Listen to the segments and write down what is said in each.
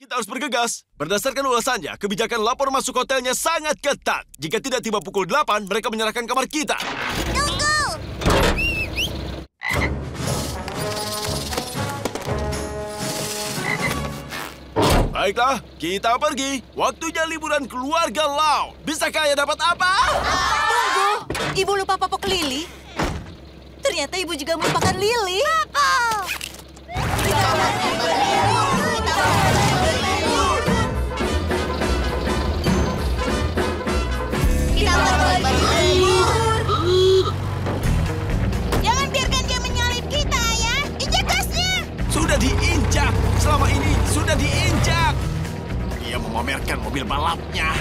Kita harus bergegas. Berdasarkan ulasannya, kebijakan lapor masuk hotelnya sangat ketat. Jika tidak tiba pukul 8, mereka menyerahkan kamar kita. Tunggu! Baiklah, kita pergi. Waktunya liburan keluarga Lau. Bisakah Ayah dapat apa? Tunggu, Ibu lupa popok Lili. Ternyata Ibu juga melupakan Lili. Jangan biarkan dia menyalip kita, Ayah. Injak gasnya. Sudah diinjak. Selama ini sudah diinjak. Dia memamerkan mobil balapnya.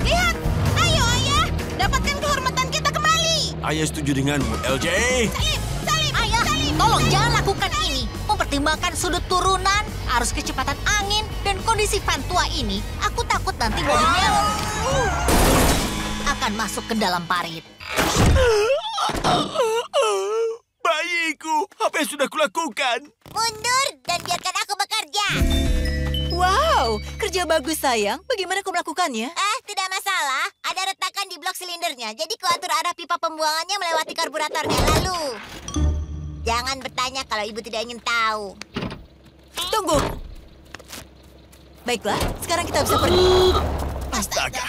Lihat. Ayo, Ayah. Dapatkan kehormatan kita kembali. Ayah setuju denganmu, LJ. Salib. Ayah, tolong jangan lakukan ini. Mempertimbangkan sudut turunan, arus kecepatan angin, dan kondisi van tua ini, aku takut nanti mobilnya akan masuk ke dalam parit. Bayiku, apa yang sudah kulakukan? Mundur dan biarkan aku bekerja. Wow, kerja bagus sayang. Bagaimana kau melakukannya? Tidak masalah. Ada retakan di blok silindernya. Jadi kuatur arah pipa pembuangannya melewati karburatornya. Lalu, jangan bertanya kalau ibu tidak ingin tahu. Tunggu. Baiklah, sekarang kita bisa pergi. Astaga.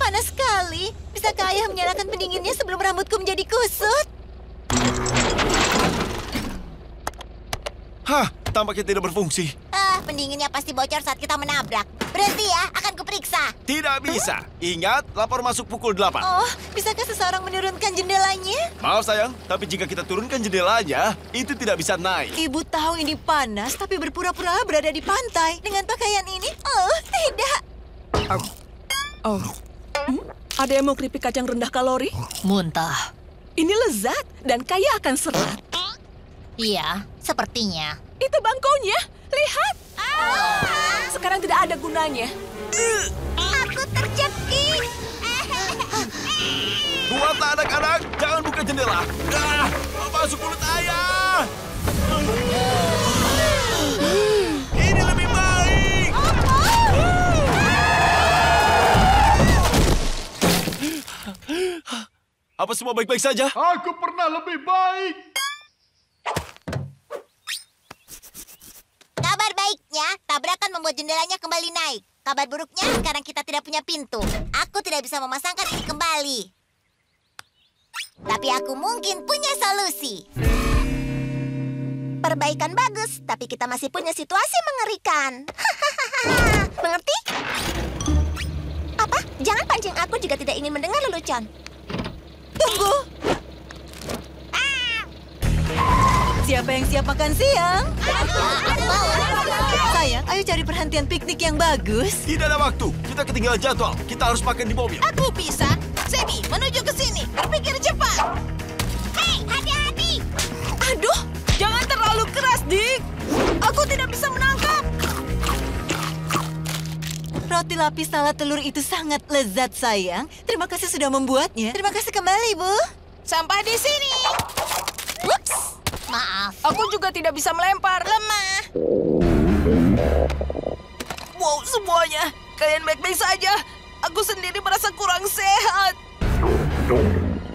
Panas sekali. Bisakah Ayah menyalakan pendinginnya sebelum rambutku menjadi kusut? Hah, tampaknya tidak berfungsi. Pendinginnya pasti bocor saat kita menabrak. Berhenti ya, akan kuperiksa. Tidak bisa. Ingat, lapor masuk pukul 8. Oh, bisakah seseorang menurunkan jendelanya? Maaf sayang, tapi jika kita turunkan jendelanya, itu tidak bisa naik. Ibu tahu ini panas, tapi berpura-pura berada di pantai. Dengan pakaian ini? Oh, tidak. Ada yang mau keripik kacang rendah kalori? Muntah. Ini lezat dan kaya akan serat. Iya, sepertinya. Itu bangkonya. Lihat. Sekarang tidak ada gunanya. Aku terjepit. Buatlah anak-anak, jangan buka jendela. Masuk mulut Ayah. Ini lebih baik. Apa semua baik-baik saja? Aku pernah lebih baik. Kabar baiknya, tabrakan membuat jendelanya kembali naik. Kabar buruknya, sekarang kita tidak punya pintu. Aku tidak bisa memasangkan ini kembali. Tapi aku mungkin punya solusi. Perbaikan bagus, tapi kita masih punya situasi mengerikan. Mengerti? Apa? Jangan pancing aku jika tidak ingin mendengar lelucon. Tunggu. Siapa yang siap makan siang? Sayang, ayo cari perhentian piknik yang bagus. Tidak ada waktu. Kita ketinggalan jadwal. Kita harus makan di mobil. Aku bisa. Sebi, menuju ke sini. Berpikir cepat. Hei, hati-hati. Aduh, jangan terlalu keras, Dik. Aku tidak bisa menangkap. Roti lapis salad telur itu sangat lezat, sayang. Terima kasih sudah membuatnya. Terima kasih kembali, Bu. Sampai di sini. Ups. Maaf. Aku juga tidak bisa melempar. Lemah. Wow, semuanya. Kalian baik-baik saja. Aku sendiri merasa kurang sehat.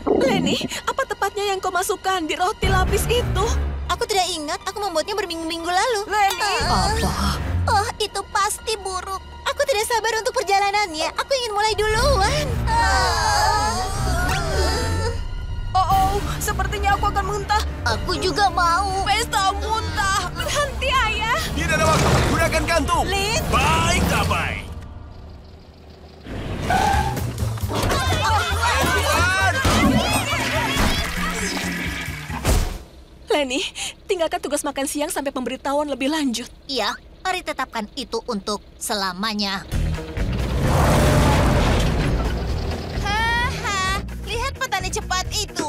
Lenny, apa tepatnya yang kau masukkan di roti lapis itu? Aku tidak ingat, aku membuatnya berminggu-minggu lalu. Lenny. Apa? Oh, itu pasti buruk. Aku tidak sabar untuk perjalanannya. Aku ingin mulai duluan. Oh, sepertinya aku akan muntah. Aku juga mau. Pesta muntah. Berhenti, Ayah. Tidak ada waktu. Gunakan kantung. Lin. Baik, Tabai. Lenny, tinggalkan tugas makan siang sampai pemberitahuan lebih lanjut. Iya, mari tetapkan itu untuk selamanya. Haha, lihat petani cepat itu.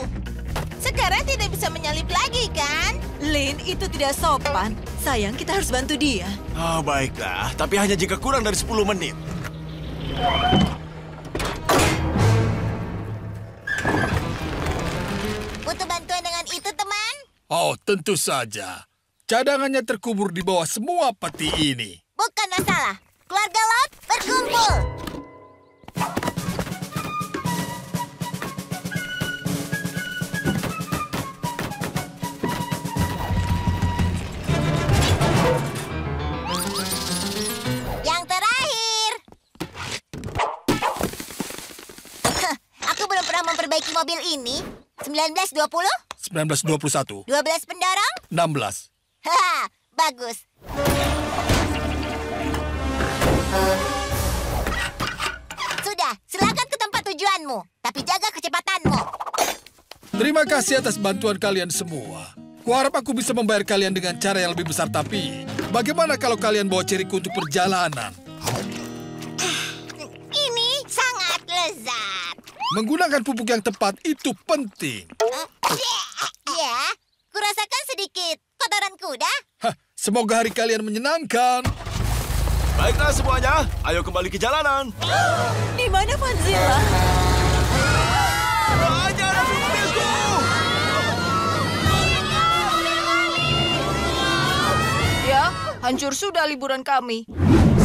Sekarang tidak bisa menyalip lagi, kan? Lin, itu tidak sopan. Sayang, kita harus bantu dia. Baiklah. Tapi hanya jika kurang dari 10 menit. Butuh bantuan dengan itu, teman? Oh, tentu saja. Cadangannya terkubur di bawah semua peti ini. Bukan masalah. Keluarga Laut berkumpul. Yang terakhir. Aku belum pernah memperbaiki mobil ini. 1920? 1921. 12 pendorong? 16. Haha, bagus. Sudah, silakan ke tempat tujuanmu. Tapi jaga kecepatanmu. Terima kasih atas bantuan kalian semua. Kuharap aku bisa membayar kalian dengan cara yang lebih besar, tapi bagaimana kalau kalian bawa ceriku untuk perjalanan? Ini sangat lezat. Menggunakan pupuk yang tepat itu penting. Ya, kurasakan sedikit kotoran kuda. Hah, semoga hari kalian menyenangkan. Baiklah semuanya, ayo kembali ke jalanan. Di mana Fanzilla? Ajar aku mobilku! Ya, hancur sudah liburan kami.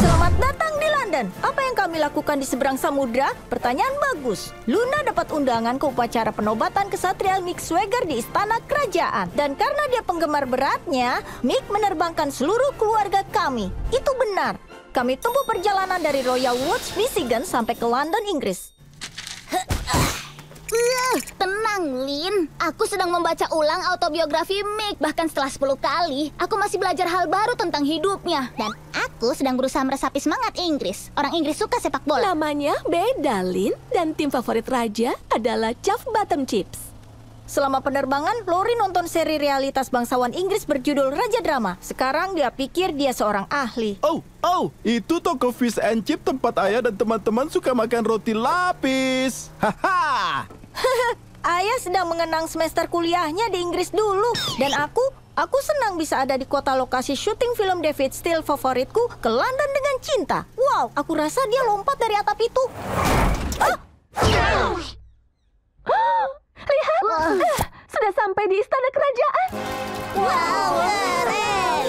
Selamat datang di London. Apa yang kami lakukan di seberang samudra? Pertanyaan bagus. Luna dapat undangan ke upacara penobatan kesatria Mick Swagger di istana kerajaan. Dan karena dia penggemar beratnya, Mick menerbangkan seluruh keluarga kami. Itu benar. Kami tempuh perjalanan dari Royal Woods, Michigan sampai ke London, Inggris. Tenang, Lin. Aku sedang membaca ulang autobiografi Mick. Bahkan setelah 10 kali, aku masih belajar hal baru tentang hidupnya. Dan aku sedang berusaha meresapi semangat Inggris. Orang Inggris suka sepak bola. Namanya beda, Lin. Dan tim favorit Raja adalah Chuff Bottom Chips. Selama penerbangan, Lori nonton seri realitas bangsawan Inggris berjudul Raja Drama. Sekarang dia pikir dia seorang ahli. Oh, itu toko fish and chip tempat ayah dan teman-teman suka makan roti lapis. Haha. Ayah sedang mengenang semester kuliahnya di Inggris dulu. Dan aku senang bisa ada di kota lokasi syuting film David Steele favoritku, ke London dengan cinta. Wow, aku rasa dia lompat dari atap itu. Lihat, sudah sampai di istana kerajaan. Wow, keren.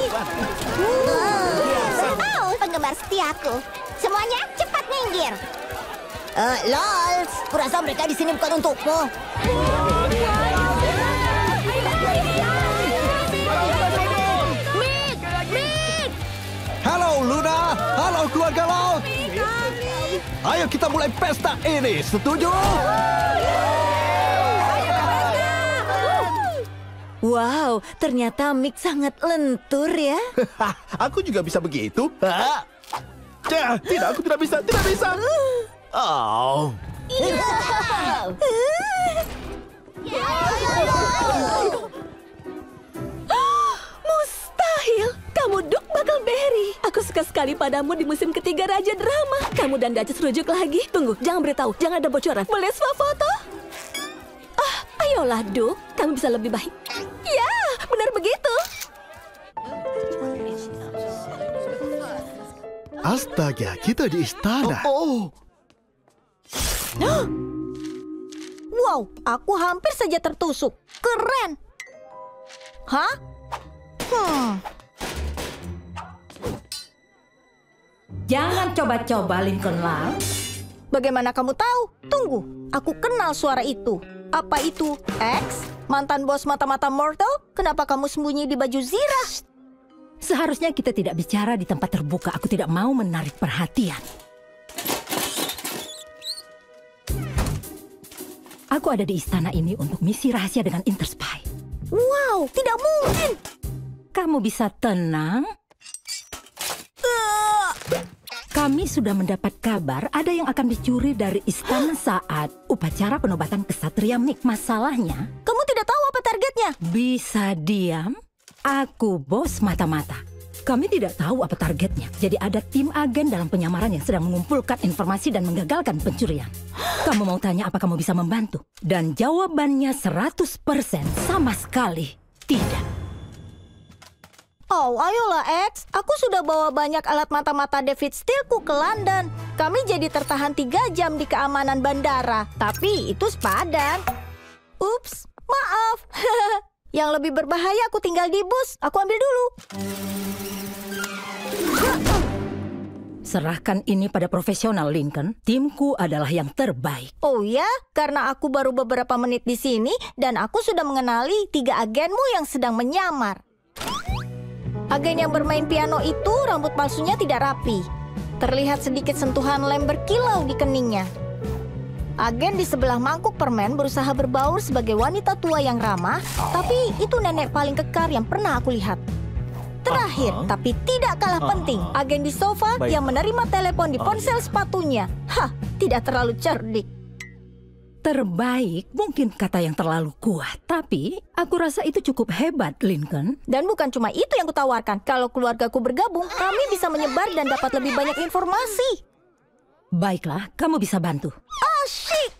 Penggemar setiaku. Semuanya cepat minggir. Lols, kurasa mereka di sini bukan untukmu. Mick! Halo Luna, halo keluarga laut. Ayo kita mulai pesta ini, setuju? Wow, ternyata Mick sangat lentur ya. Aku juga bisa begitu. Tidak, aku tidak bisa. Oh. Mustahil, kamu Duke Buckleberry. Aku suka sekali padamu di musim ketiga Raja Drama. Kamu dan Duchess rujuk lagi. Tunggu, jangan beritahu, jangan ada bocoran. Boleh swafoto? Ayolah, Duke, kamu bisa lebih baik. Ya, benar begitu. Astaga, kita di istana. Wow, aku hampir saja tertusuk. Keren. Hah? Jangan coba-coba, Lincoln Lal. Bagaimana kamu tahu? Tunggu, aku kenal suara itu. Apa itu? X? Mantan bos mata-mata mortal? Kenapa kamu sembunyi di baju zirah? Seharusnya kita tidak bicara di tempat terbuka. Aku tidak mau menarik perhatian. Aku ada di istana ini untuk misi rahasia dengan Interspy. Wow, tidak mungkin. Kamu bisa tenang? Kami sudah mendapat kabar ada yang akan dicuri dari istana saat upacara penobatan kesatria Mick. Masalahnya, kamu tidak tahu apa targetnya? Bisa diam? Aku bos mata-mata. Kami tidak tahu apa targetnya. Jadi ada tim agen dalam penyamaran yang sedang mengumpulkan informasi dan menggagalkan pencurian. Kamu mau tanya apa kamu bisa membantu? Dan jawabannya 100% sama sekali tidak. Oh, ayolah X. Aku sudah bawa banyak alat mata-mata David Steeleku ke London. Kami jadi tertahan 3 jam di keamanan bandara. Tapi itu sepadan. Ups, maaf. Yang lebih berbahaya aku tinggal di bus. Aku ambil dulu. Serahkan ini pada profesional, Lincoln. Timku adalah yang terbaik. Oh ya? Karena aku baru beberapa menit di sini dan aku sudah mengenali 3 agenmu yang sedang menyamar. Agen yang bermain piano itu rambut palsunya tidak rapi. Terlihat sedikit sentuhan lem berkilau di keningnya. Agen di sebelah mangkuk permen berusaha berbaur sebagai wanita tua yang ramah, tapi itu nenek paling kekar yang pernah aku lihat. Terakhir, tapi tidak kalah penting, agen di sofa yang menerima telepon di ponsel sepatunya. Hah, tidak terlalu cerdik. Terbaik mungkin kata yang terlalu kuat, tapi aku rasa itu cukup hebat, Lincoln. Dan bukan cuma itu yang kutawarkan. Kalau keluargaku bergabung, kami bisa menyebar dan dapat lebih banyak informasi. Baiklah, kamu bisa bantu. Asyik!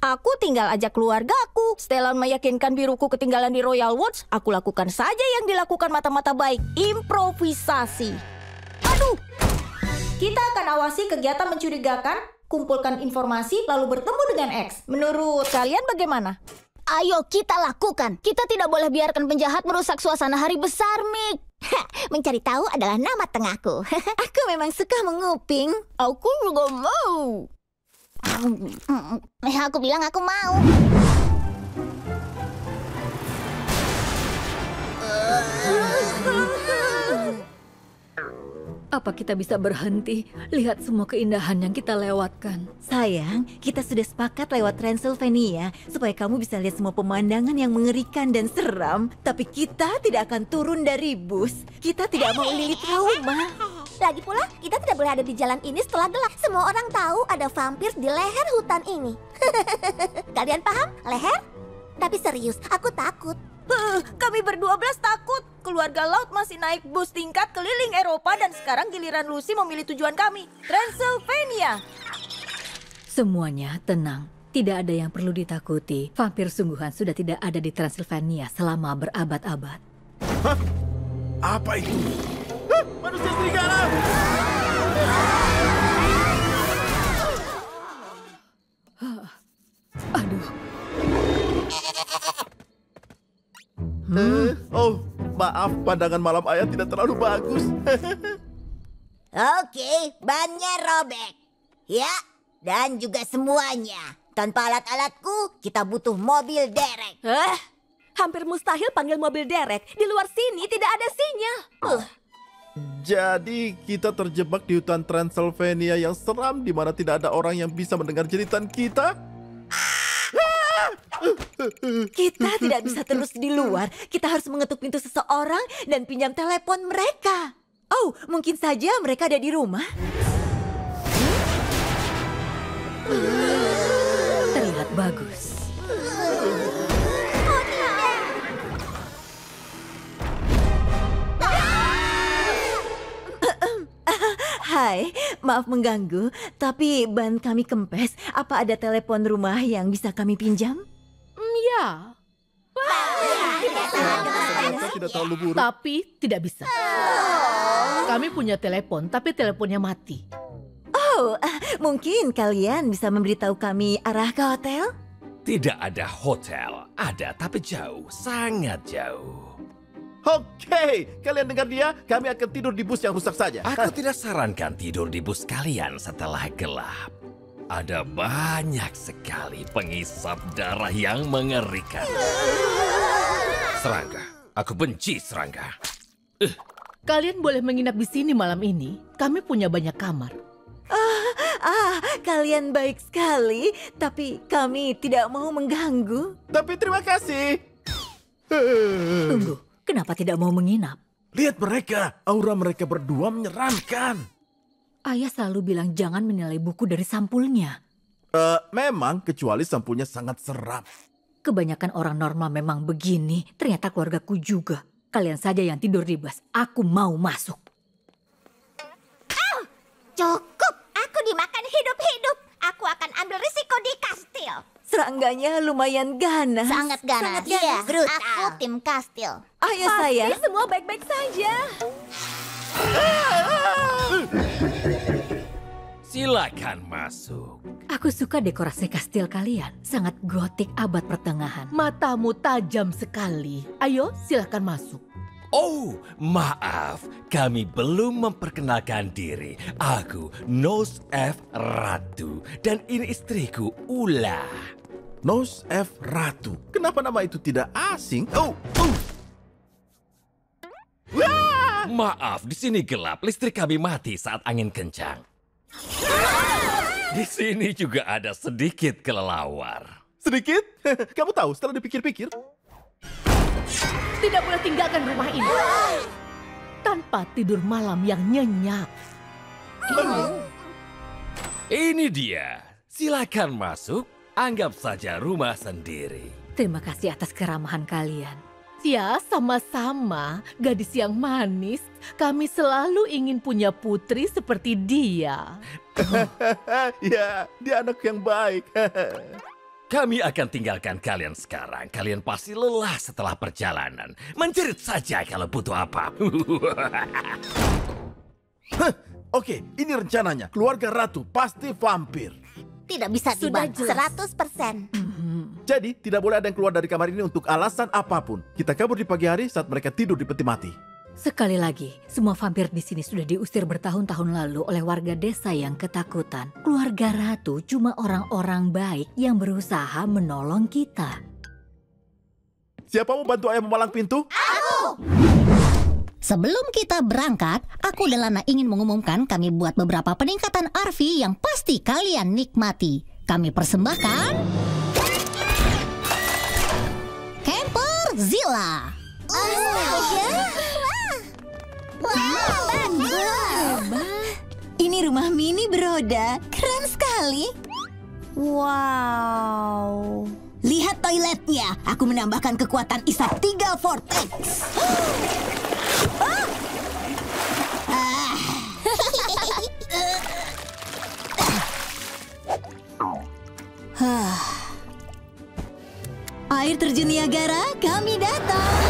Aku tinggal ajak keluargaku. Setelah meyakinkan biruku ketinggalan di Royal Woods, aku lakukan saja yang dilakukan mata-mata baik. Improvisasi. Aduh! Kita akan awasi kegiatan mencurigakan, kumpulkan informasi, lalu bertemu dengan X. Menurut kalian bagaimana? Ayo kita lakukan. Kita tidak boleh biarkan penjahat merusak suasana hari besar, Mick. Mencari tahu adalah nama tengahku. Aku memang suka menguping. Aku juga mau. Aku bilang aku mau. Apa kita bisa berhenti lihat semua keindahan yang kita lewatkan? Sayang, kita sudah sepakat lewat Transylvania supaya kamu bisa lihat semua pemandangan yang mengerikan dan seram. Tapi kita tidak akan turun dari bus. Kita tidak mau lilit trauma. Lagi pula, kita tidak boleh ada di jalan ini setelah gelap. Semua orang tahu ada vampir di leher hutan ini. Kalian paham? Leher? Tapi serius, aku takut. Kami berdua takut. Keluarga Laut masih naik bus tingkat keliling Eropa dan sekarang giliran Lucy memilih tujuan kami, Transylvania. Semuanya tenang. Tidak ada yang perlu ditakuti. Vampir sungguhan sudah tidak ada di Transylvania selama berabad-abad. Hah? Apa itu? Hah? Manusia serigala! Aduh. Oh, maaf, pandangan malam ayah tidak terlalu bagus. Oke, bannya robek. Ya, dan juga semuanya. Tanpa alat-alatku, kita butuh mobil derek. Hampir mustahil panggil mobil derek. Di luar sini tidak ada sinyal. Jadi kita terjebak di hutan Transylvania yang seram di mana tidak ada orang yang bisa mendengar jeritan kita. Kita tidak bisa terus di luar. Kita harus mengetuk pintu seseorang dan pinjam telepon mereka. Oh, mungkin saja mereka ada di rumah. Terlihat bagus. Hai, maaf mengganggu, tapi ban kami kempes. Apa ada telepon rumah yang bisa kami pinjam? Ya, Tidak terlalu buruk. tapi tidak bisa. Kami punya telepon, tapi teleponnya mati. Oh, mungkin kalian bisa memberitahu kami arah ke hotel? Tidak ada hotel. Ada tapi jauh, sangat jauh. Oke, kalian dengar dia? Kami akan tidur di bus yang rusak saja. Aku tidak sarankan tidur di bus kalian setelah gelap. Ada banyak sekali pengisap darah yang mengerikan. Serangga, aku benci serangga. Kalian boleh menginap di sini malam ini. Kami punya banyak kamar. Kalian baik sekali, tapi kami tidak mau mengganggu. Tapi terima kasih. Tunggu, kenapa tidak mau menginap? Lihat mereka, aura mereka berdua menyeramkan. Ayah selalu bilang jangan menilai buku dari sampulnya. Memang, kecuali sampulnya sangat seram. Kebanyakan orang normal memang begini. Ternyata keluargaku juga. Kalian saja yang tidur di bus. Aku mau masuk. Cukup, aku dimakan hidup-hidup. Aku akan ambil risiko di kastil. Serangganya lumayan ganas. Sangat ganas. Iya, brutal. Aku tim kastil. Ayo sayang. Semua baik-baik saja. Silakan masuk. Aku suka dekorasi kastil kalian. Sangat gotik abad pertengahan. Matamu tajam sekali. Ayo, silakan masuk. Oh, maaf. Kami belum memperkenalkan diri. Aku Nose F. Ratu. Dan ini istriku, Ula. Nose F. Ratu. Kenapa nama itu tidak asing? Maaf, di sini gelap. Listrik kami mati saat angin kencang. Di sini juga ada sedikit kelelawar. Sedikit? Kamu tahu setelah dipikir-pikir? Tidak boleh tinggalkan rumah ini tanpa tidur malam yang nyenyak. Ini dia. Silakan masuk. Anggap saja rumah sendiri. Terima kasih atas keramahan kalian. Ya, sama-sama. Gadis yang manis. Kami selalu ingin punya putri seperti dia. Ya, dia anak yang baik. Kami akan tinggalkan kalian sekarang. Kalian pasti lelah setelah perjalanan. Menjerit saja kalau butuh apa. Oke, ini rencananya. Keluarga Ratu pasti vampir. Tidak bisa Sudah dibantah. jelas. 100%. Jadi, tidak boleh ada yang keluar dari kamar ini untuk alasan apapun. Kita kabur di pagi hari saat mereka tidur di peti mati. Sekali lagi, semua vampir di sini sudah diusir bertahun-tahun lalu oleh warga desa yang ketakutan. Keluarga Ratu cuma orang-orang baik yang berusaha menolong kita. Siapa mau bantu ayah memalang pintu? Sebelum kita berangkat, aku dan Lana ingin mengumumkan kami buat beberapa peningkatan RV yang pasti kalian nikmati. Kami persembahkan Camper Zilla. Ini rumah mini beroda. Keren sekali. Wow. Lihat toiletnya. Aku menambahkan kekuatan isap 3 vortex. Air terjun Niagara, kami datang.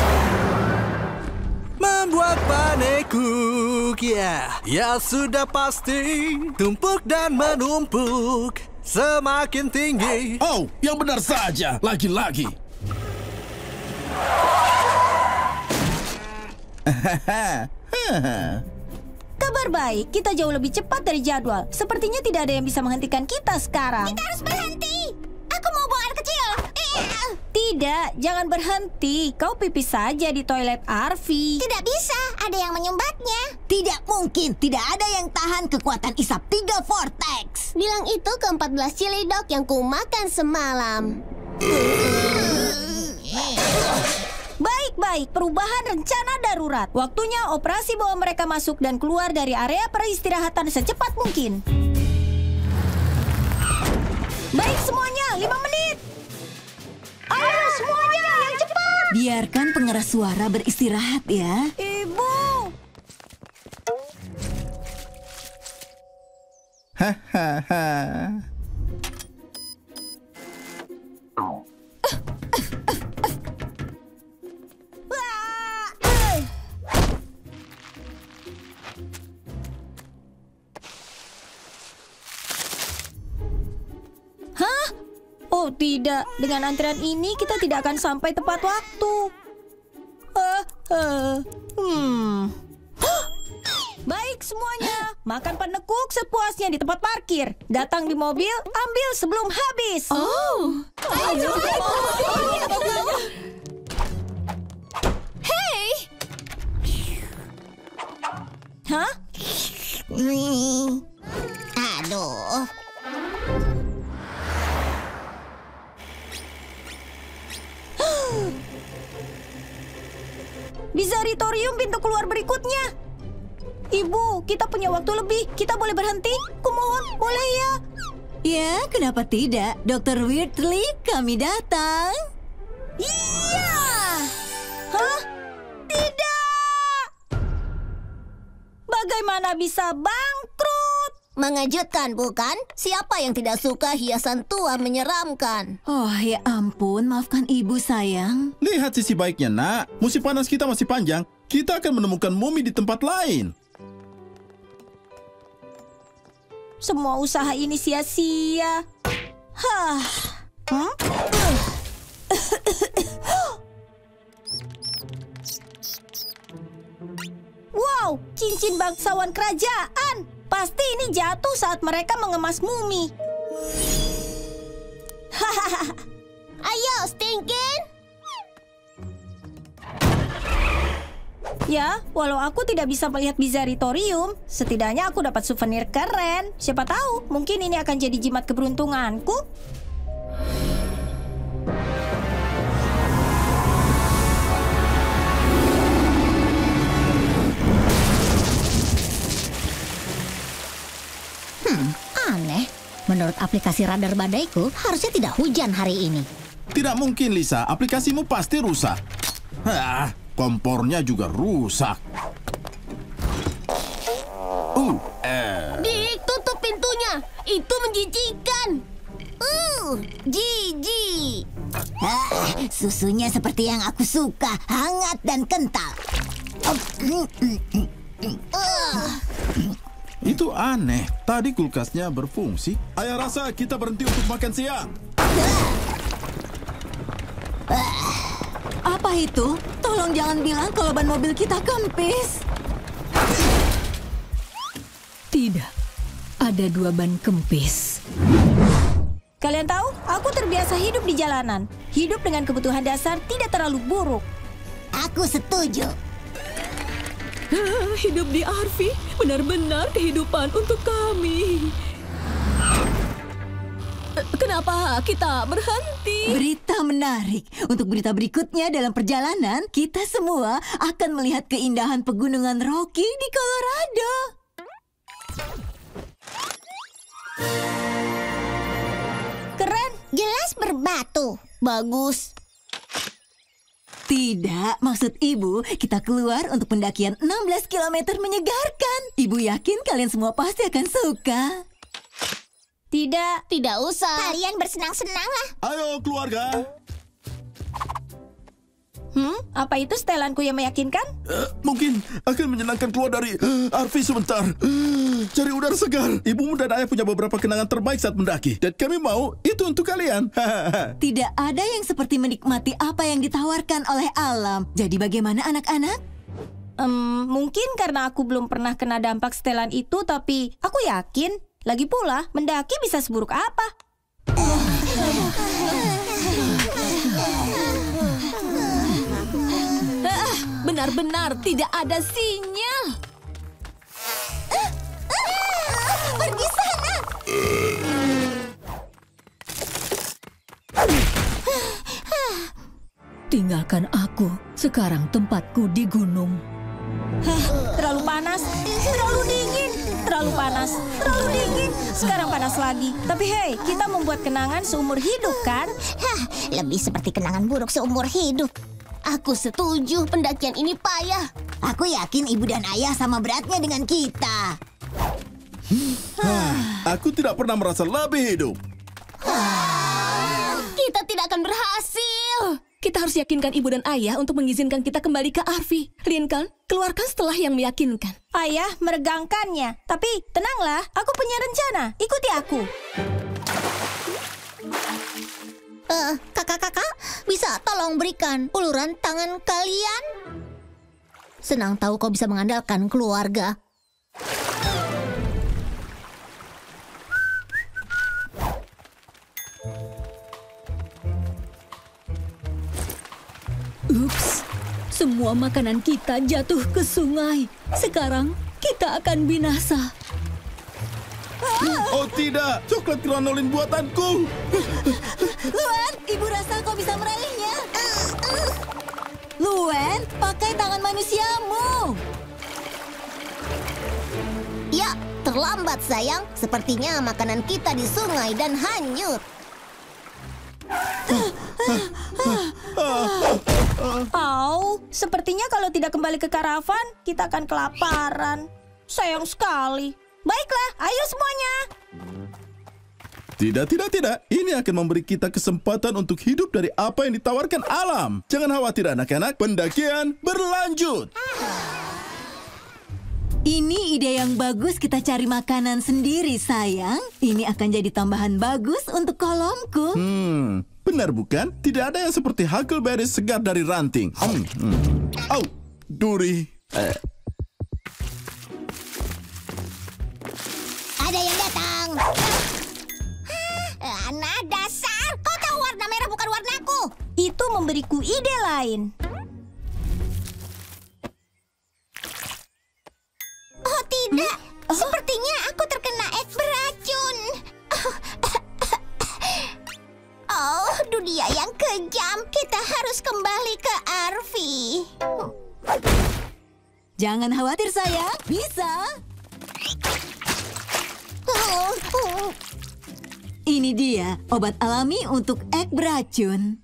Membuat panikuk, ya sudah pasti. Tumpuk dan menumpuk, semakin tinggi. Oh, yang benar saja, lagi-lagi. Kabar baik, kita jauh lebih cepat dari jadwal. Sepertinya tidak ada yang bisa menghentikan kita sekarang. Kita harus berhenti. Aku mau buang air kecil. Tidak, jangan berhenti. Kau pipis saja di toilet RV. Tidak bisa, ada yang menyumbatnya. Tidak mungkin, tidak ada yang tahan kekuatan isap 3 vortex. Bilang itu ke 14 cilidok yang kumakan semalam. Baik-baik, perubahan rencana darurat. Waktunya operasi bawa mereka masuk dan keluar dari area peristirahatan secepat mungkin. Baik semuanya, 5 menit. Ayo semuanya, yang cepat. Biarkan pengeras suara beristirahat ya. Ibu. Hah? Oh tidak, dengan antrian ini kita tidak akan sampai tepat waktu. Baik semuanya, makan penekuk sepuasnya di tempat parkir. Datang di mobil, ambil sebelum habis. Oh, Hey! Hah? Aduh. Bizaritorium pintu keluar berikutnya. Ibu, kita punya waktu lebih. Kita boleh berhenti? Kumohon, boleh ya? ya kenapa tidak? Dr. Weirdly, kami datang. Iya! Hah? Tidak! Bagaimana bisa bangkrut? Mengejutkan, bukan? Siapa yang tidak suka hiasan tua menyeramkan? Oh, ya ampun, maafkan ibu sayang. Lihat sisi baiknya, nak. Musim panas kita masih panjang. Kita akan menemukan mumi di tempat lain. semua usaha ini sia-sia. Wow, cincin bangsawan kerajaan. Pasti ini jatuh saat mereka mengemas mumi. Ayo, Stinkin. Ya, walau aku tidak bisa melihat Bizarritorium, setidaknya aku dapat souvenir keren. Siapa tahu, mungkin ini akan jadi jimat keberuntunganku. Aneh. Menurut aplikasi radar badaiku, harusnya tidak hujan hari ini. Tidak mungkin, Lisa. Aplikasimu pasti rusak. Kompornya juga rusak. Dik, tutup pintunya. Itu menjijikan. Jijik. Susunya seperti yang aku suka, hangat dan kental. Itu aneh. Tadi kulkasnya berfungsi. Ayah rasa kita berhenti untuk makan siang. Apa itu? Tolong jangan bilang kalau ban mobil kita kempis. Tidak, ada 2 ban kempis. Kalian tahu, aku terbiasa hidup di jalanan. Hidup dengan kebutuhan dasar tidak terlalu buruk. Aku setuju. Hidup di RV benar-benar kehidupan untuk kami. Kenapa kita berhenti? Berita menarik. Untuk berita berikutnya dalam perjalanan, kita semua akan melihat keindahan pegunungan Rocky di Colorado. Keren, jelas berbatu. Bagus. Tidak, maksud Ibu, kita keluar untuk pendakian 16 km menyegarkan. Ibu yakin kalian semua pasti akan suka. Tidak usah. Kalian bersenang-senanglah. Ayo, keluarga. Apa itu setelanku yang meyakinkan? Mungkin akan menyenangkan keluar dari RV sebentar. Cari udara segar. Ibumu dan ayah punya beberapa kenangan terbaik saat mendaki. Dan kami mau itu untuk kalian. Tidak ada yang seperti menikmati apa yang ditawarkan oleh alam. Jadi bagaimana anak-anak? Mungkin karena aku belum pernah kena dampak setelan itu, tapi aku yakin. Lagi pula, mendaki bisa seburuk apa? Benar-benar tidak ada sinyal. Pergi sana. Tinggalkan aku. Sekarang tempatku di gunung. Terlalu panas, terlalu dingin, terlalu panas, terlalu dingin. Sekarang panas lagi. Tapi hey, kita membuat kenangan seumur hidup kan? Lebih seperti kenangan buruk seumur hidup. Aku setuju, pendakian ini payah. Aku yakin ibu dan ayah sama beratnya dengan kita. Aku tidak pernah merasa lebih hidup. Kita tidak akan berhasil. Kita harus yakinkan ibu dan ayah untuk mengizinkan kita kembali ke RV. Lincoln, keluarkan setelah yang meyakinkan. Ayah meregangkannya. Tapi tenanglah, aku punya rencana. Ikuti aku. Kakak-kakak, bisa tolong berikan uluran tangan kalian? Senang tahu kau bisa mengandalkan keluarga. Ups, semua makanan kita jatuh ke sungai. Sekarang kita akan binasa. Oh tidak, coklat granulin buatanku. Luan, ibu rasa kau bisa meraihnya. Luan, pakai tangan manusiamu. Ya, terlambat sayang. Sepertinya makanan kita di sungai dan hanyut. Sepertinya kalau tidak kembali ke karavan, kita akan kelaparan. Sayang sekali. Baiklah, ayo semuanya. Tidak. Ini akan memberi kita kesempatan untuk hidup dari apa yang ditawarkan alam. Jangan khawatir anak-anak, pendakian berlanjut. Ini ide yang bagus, kita cari makanan sendiri, sayang. Ini akan jadi tambahan bagus untuk kolomku. Benar bukan? Tidak ada yang seperti huckleberry segar dari ranting. Au, duri. Ada yang datang. Nah, dasar. Kau tahu warna merah bukan warnaku. Itu memberiku ide lain. Oh tidak, sepertinya aku terkena es beracun. Oh, dunia yang kejam. Kita harus kembali ke Arfi. Jangan khawatir, sayang. Bisa. Ini dia, obat alami untuk ek beracun.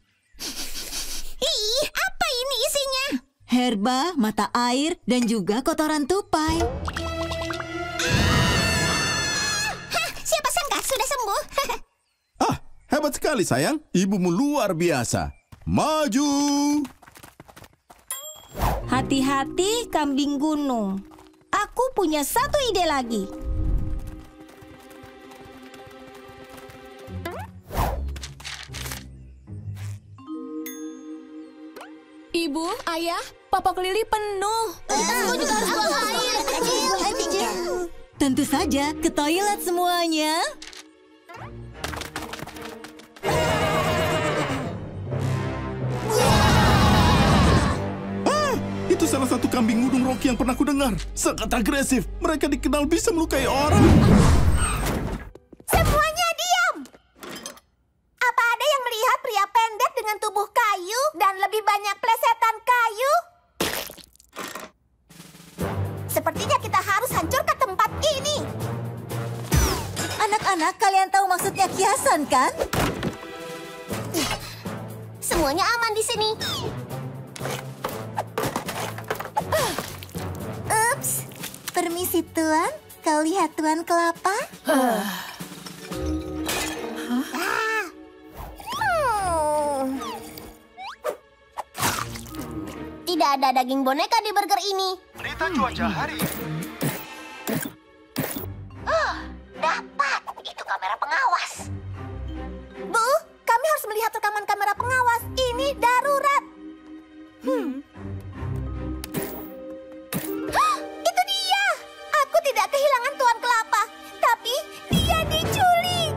Ih, apa ini isinya? Herba, mata air, dan juga kotoran tupai. Siapa sangka sudah sembuh? Hebat sekali, sayang. Ibumu luar biasa. Maju. Hati-hati kambing gunung. Aku punya satu ide lagi. Ibu, ayah, popok Lili penuh. Aku juga harus buang air. Tentu saja, ke toilet semuanya. Itu salah satu kambing gunung Rocky yang pernah kudengar. Sangat agresif. Mereka dikenal bisa melukai orang. Semuanya diam. Apa ada yang melihat pria pendek dengan tubuh kayu dan lebih banyak plesetan kayu? Sepertinya kita harus hancurkan tempat ini. Anak-anak, kalian tahu maksudnya kiasan, kan? Semuanya aman di sini. Ups, permisi Tuan. Kau lihat Tuan Kelapa? Tidak ada daging boneka di burger ini. Berita cuaca hari ini. Dapat. Itu kamera pengawas. Bu, kami harus melihat rekaman kamera pengawas. Ini darurat. Itu dia. Aku tidak kehilangan Tuan Kelapa, tapi dia diculik.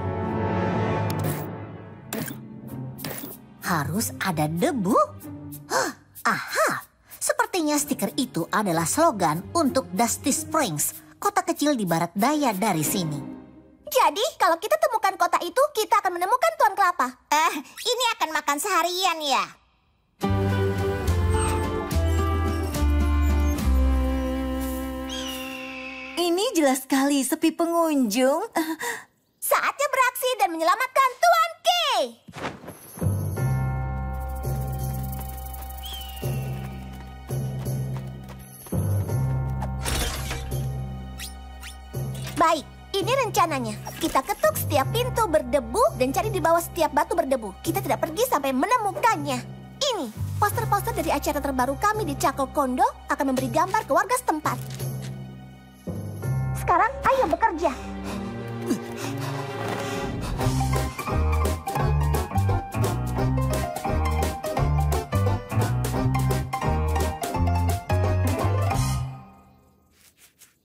Harus ada debu? Aha, sepertinya stiker itu adalah slogan untuk Dusty Springs, kota kecil di barat daya dari sini. Jadi, kalau kita temukan kota itu, kita akan menemukan Tuan Kelapa. Ini akan makan seharian ya. Ini jelas sekali sepi pengunjung. Saatnya beraksi dan menyelamatkan Tuan K. Baik, ini rencananya. Kita ketuk setiap pintu berdebu dan cari di bawah setiap batu berdebu. Kita tidak pergi sampai menemukannya. Ini, poster-poster dari acara terbaru kami di Cakol Kondo akan memberi gambar ke warga setempat. Sekarang, ayo bekerja.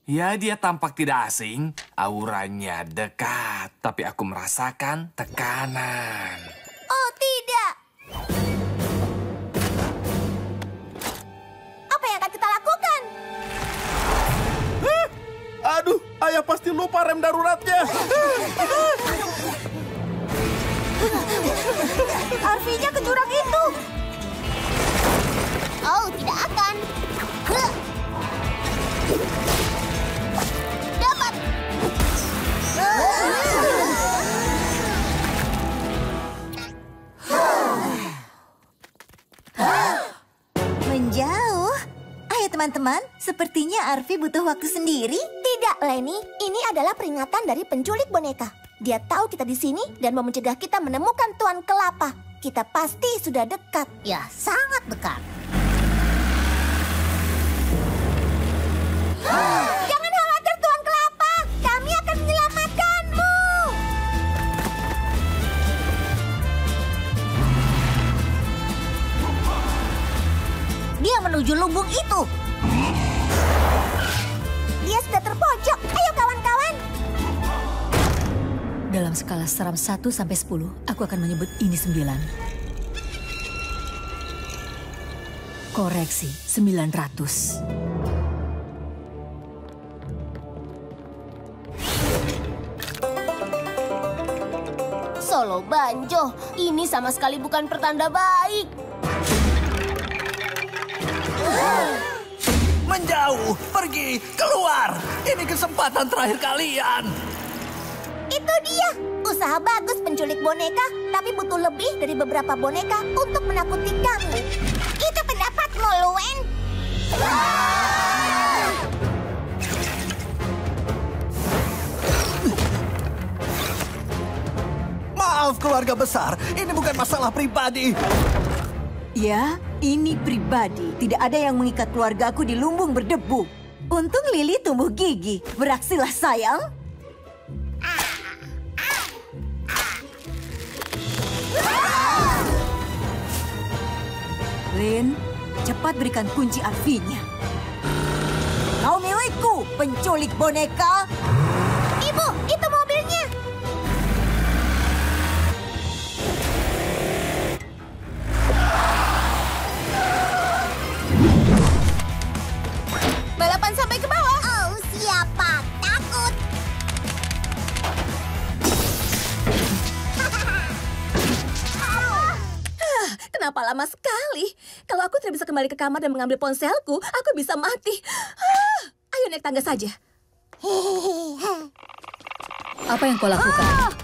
Ya, dia tampak tidak asing. Auranya dekat, tapi aku merasakan tekanan. Oh, tidak. Apa yang akan kita lakukan? Aduh, ayah pasti lupa rem daruratnya. Arfinya ke jurang itu. Oh, tidak akan. Dapat. Menjauh. Ayo teman-teman, sepertinya Arfi butuh waktu sendiri. Tidak, Lenny. Ini adalah peringatan dari penculik boneka. Dia tahu kita di sini dan mau mencegah kita menemukan Tuan Kelapa. Kita pasti sudah dekat. Ya, sangat dekat. skala seram 1 sampai 10, aku akan menyebut ini 9. Koreksi, 900. Solo Banjo, ini sama sekali bukan pertanda baik. Menjauh, pergi, keluar. Ini kesempatan terakhir kalian. Itu dia. Usaha bagus penculik boneka, tapi butuh lebih dari beberapa boneka untuk menakuti kamu. Itu pendapatmu, Luen. Maaf keluarga besar, ini bukan masalah pribadi. Ya, ini pribadi. Tidak ada yang mengikat keluargaku di lumbung berdebu. Untung Lily tumbuh gigi. Beraksilah, sayang. Lynn, cepat berikan kunci Arvinya. Kau milikku, penculik boneka. Ibu, itu mobilnya. Balapan sampai ke bawah. Oh, siapa takut? Kenapa lama sekali? Kalau aku tidak bisa kembali ke kamar dan mengambil ponselku, aku bisa mati. Ayo naik tangga saja. Apa yang kau lakukan?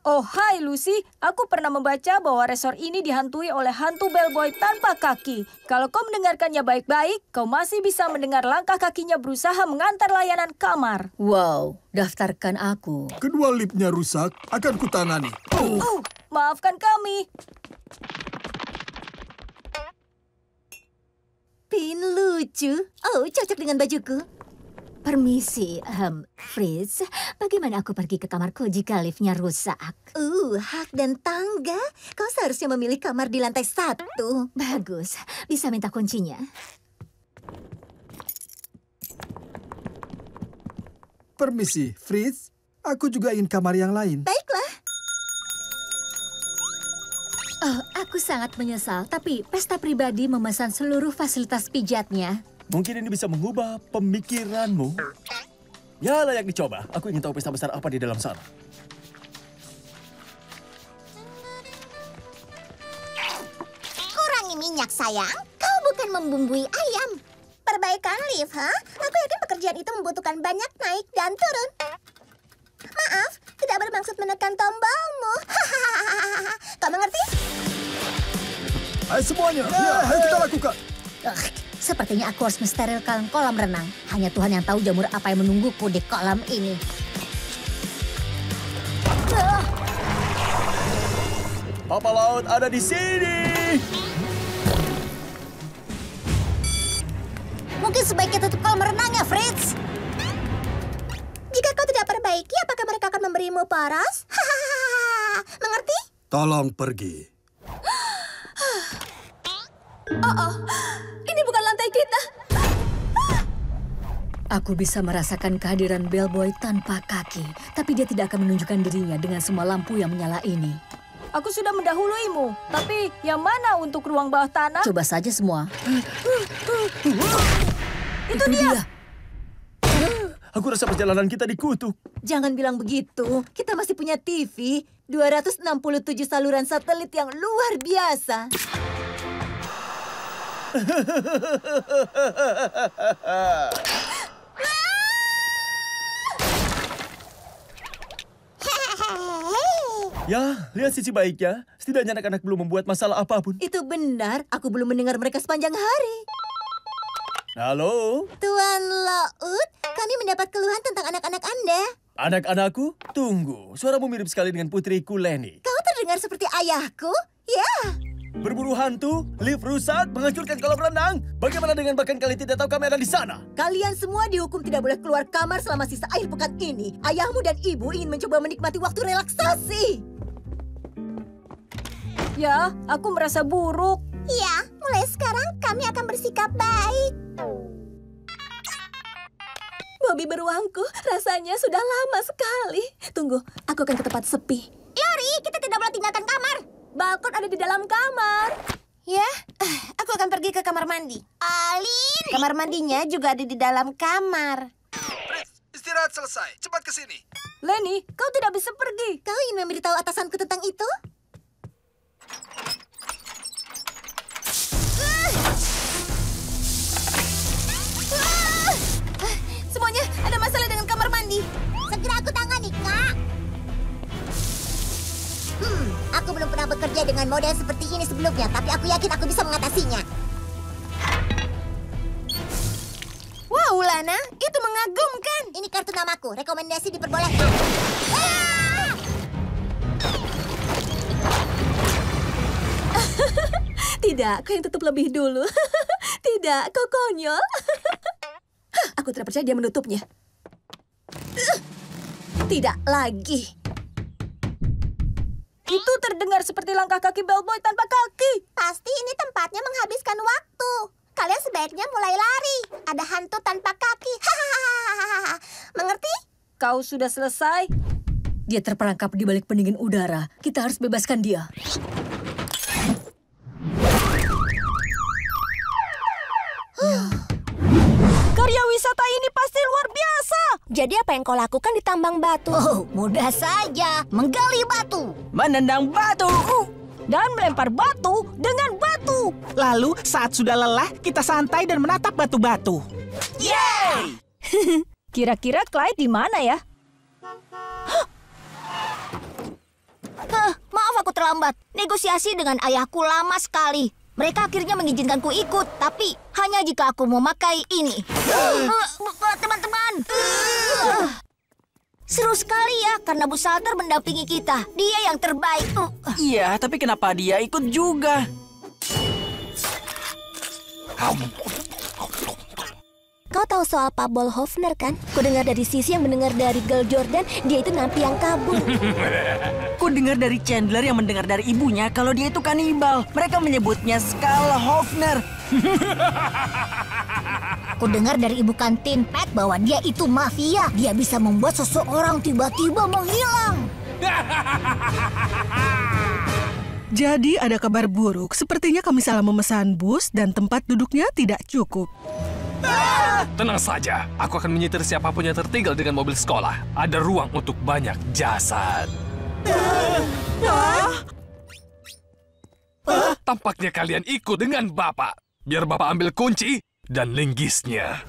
Oh, hai Lucy. Aku pernah membaca bahwa resor ini dihantui oleh hantu bellboy tanpa kaki. Kalau kau mendengarkannya baik-baik, kau masih bisa mendengar langkah kakinya berusaha mengantar layanan kamar. Wow, daftarkan aku. Kedua lipnya rusak, akan kutangani. Oh, maafkan kami. Pin lucu. Oh, cocok dengan bajuku. Permisi, Fritz. Bagaimana aku pergi ke kamarku jika liftnya rusak? Hak dan tangga. Kau seharusnya memilih kamar di lantai 1. Bagus. Bisa minta kuncinya? Permisi, Fritz. Aku juga ingin kamar yang lain. Baiklah. Oh, aku sangat menyesal, tapi pesta pribadi memesan seluruh fasilitas pijatnya. Mungkin ini bisa mengubah pemikiranmu. Ya, layak dicoba. Aku ingin tahu pesta besar apa di dalam sana. Kurangi minyak, sayang. Kau bukan membumbui ayam. Perbaikan lift, ha? Aku yakin pekerjaan itu membutuhkan banyak naik dan turun. Maaf, tidak bermaksud menekan tombolmu. Kau mengerti? Ayo semuanya, ayo kita lakukan. Sepertinya aku harus mensterilkan kolam renang. Hanya Tuhan yang tahu jamur apa yang menungguku di kolam ini. Papa Laut ada di sini. Mungkin sebaiknya tutup kolam renangnya, Fritz. Jika kau tidak perbaiki, apakah mereka akan memberimu poros? Mengerti? Tolong pergi. Ini bukan lantai kita. Aku bisa merasakan kehadiran bellboy tanpa kaki, tapi dia tidak akan menunjukkan dirinya dengan semua lampu yang menyala ini. Aku sudah mendahuluimu, tapi yang mana untuk ruang bawah tanah? Coba saja semua. Itu dia. Aku rasa perjalanan kita dikutuk. Jangan bilang begitu. Kita masih punya TV. 267 saluran satelit yang luar biasa. Ya, lihat sisi baiknya. Setidaknya anak-anak belum membuat masalah apapun. Itu benar. Aku belum mendengar mereka sepanjang hari. Halo? Tuan Laut, kami mendapat keluhan tentang anak-anak Anda. Anak-anakku, tunggu. Suaramu mirip sekali dengan putriku Lenny. Kau terdengar seperti ayahku? Ya. Berburu hantu, lift rusak, menghancurkan kolam renang. Bagaimana dengan bahkan kalian tidak tahu kami ada di sana? Kalian semua dihukum tidak boleh keluar kamar selama sisa akhir pekan ini. Ayahmu dan ibu ingin mencoba menikmati waktu relaksasi. Ya, aku merasa buruk. Ya, mulai sekarang kami akan bersikap baik. hobi beruangku. Rasanya sudah lama sekali. Tunggu, aku akan ke tempat sepi. Lori, kita tidak boleh tinggalkan kamar. Balkon ada di dalam kamar. Ya, aku akan pergi ke kamar mandi. Alin! Kamar mandinya juga ada di dalam kamar. Fritz, istirahat selesai. Cepat ke sini. Lenny, kau tidak bisa pergi. Kau ingin memberitahu atasanku tentang itu? Semuanya ada masalah dengan kamar mandi. Segera aku tangani, Kak. Aku belum pernah bekerja dengan model seperti ini sebelumnya, tapi aku yakin aku bisa mengatasinya. Wow, Lana, itu mengagumkan. Ini kartu namaku, rekomendasi diperbolehkan. Tidak, kau yang tutup lebih dulu. Tidak, kau konyol. Aku tidak percaya dia menutupnya. Tidak lagi. Itu terdengar seperti langkah kaki bellboy tanpa kaki. Pasti ini tempatnya menghabiskan waktu. Kalian sebaiknya mulai lari. Ada hantu tanpa kaki. Mengerti? Kau sudah selesai? Dia terperangkap di balik pendingin udara. Kita harus bebaskan dia. Karya wisata ini pasti luar biasa. Jadi apa yang kau lakukan di tambang batu? Oh, mudah saja. Menggali batu. Menendang batu. Dan melempar batu dengan batu. Lalu saat sudah lelah, kita santai dan menatap batu-batu. Yeay! Kira-kira Clyde di mana ya? Maaf aku terlambat. Negosiasi dengan ayahku lama sekali. Mereka akhirnya mengizinkanku ikut, tapi hanya jika aku memakai ini. Teman-teman. Seru sekali ya, karena Bu Salter mendampingi kita. Dia yang terbaik. Iya, tapi kenapa dia ikut juga? Kau tahu soal Pak Bolhofner kan? Ku dengar dari Sisi yang mendengar dari Girl Jordan, dia itu napi yang kabur. Ku dengar dari Chandler yang mendengar dari ibunya kalau dia itu kanibal. Mereka menyebutnya Skalhofner. Ku dengar dari ibu kantin Pat bahwa dia itu mafia. Dia bisa membuat seseorang tiba-tiba menghilang. Jadi ada kabar buruk. Sepertinya kami salah memesan bus dan tempat duduknya tidak cukup. Tenang saja, aku akan menyetir siapapun yang tertinggal dengan mobil sekolah. Ada ruang untuk banyak jasad. Tampaknya kalian ikut dengan Bapak. Biar Bapak ambil kunci dan linggisnya.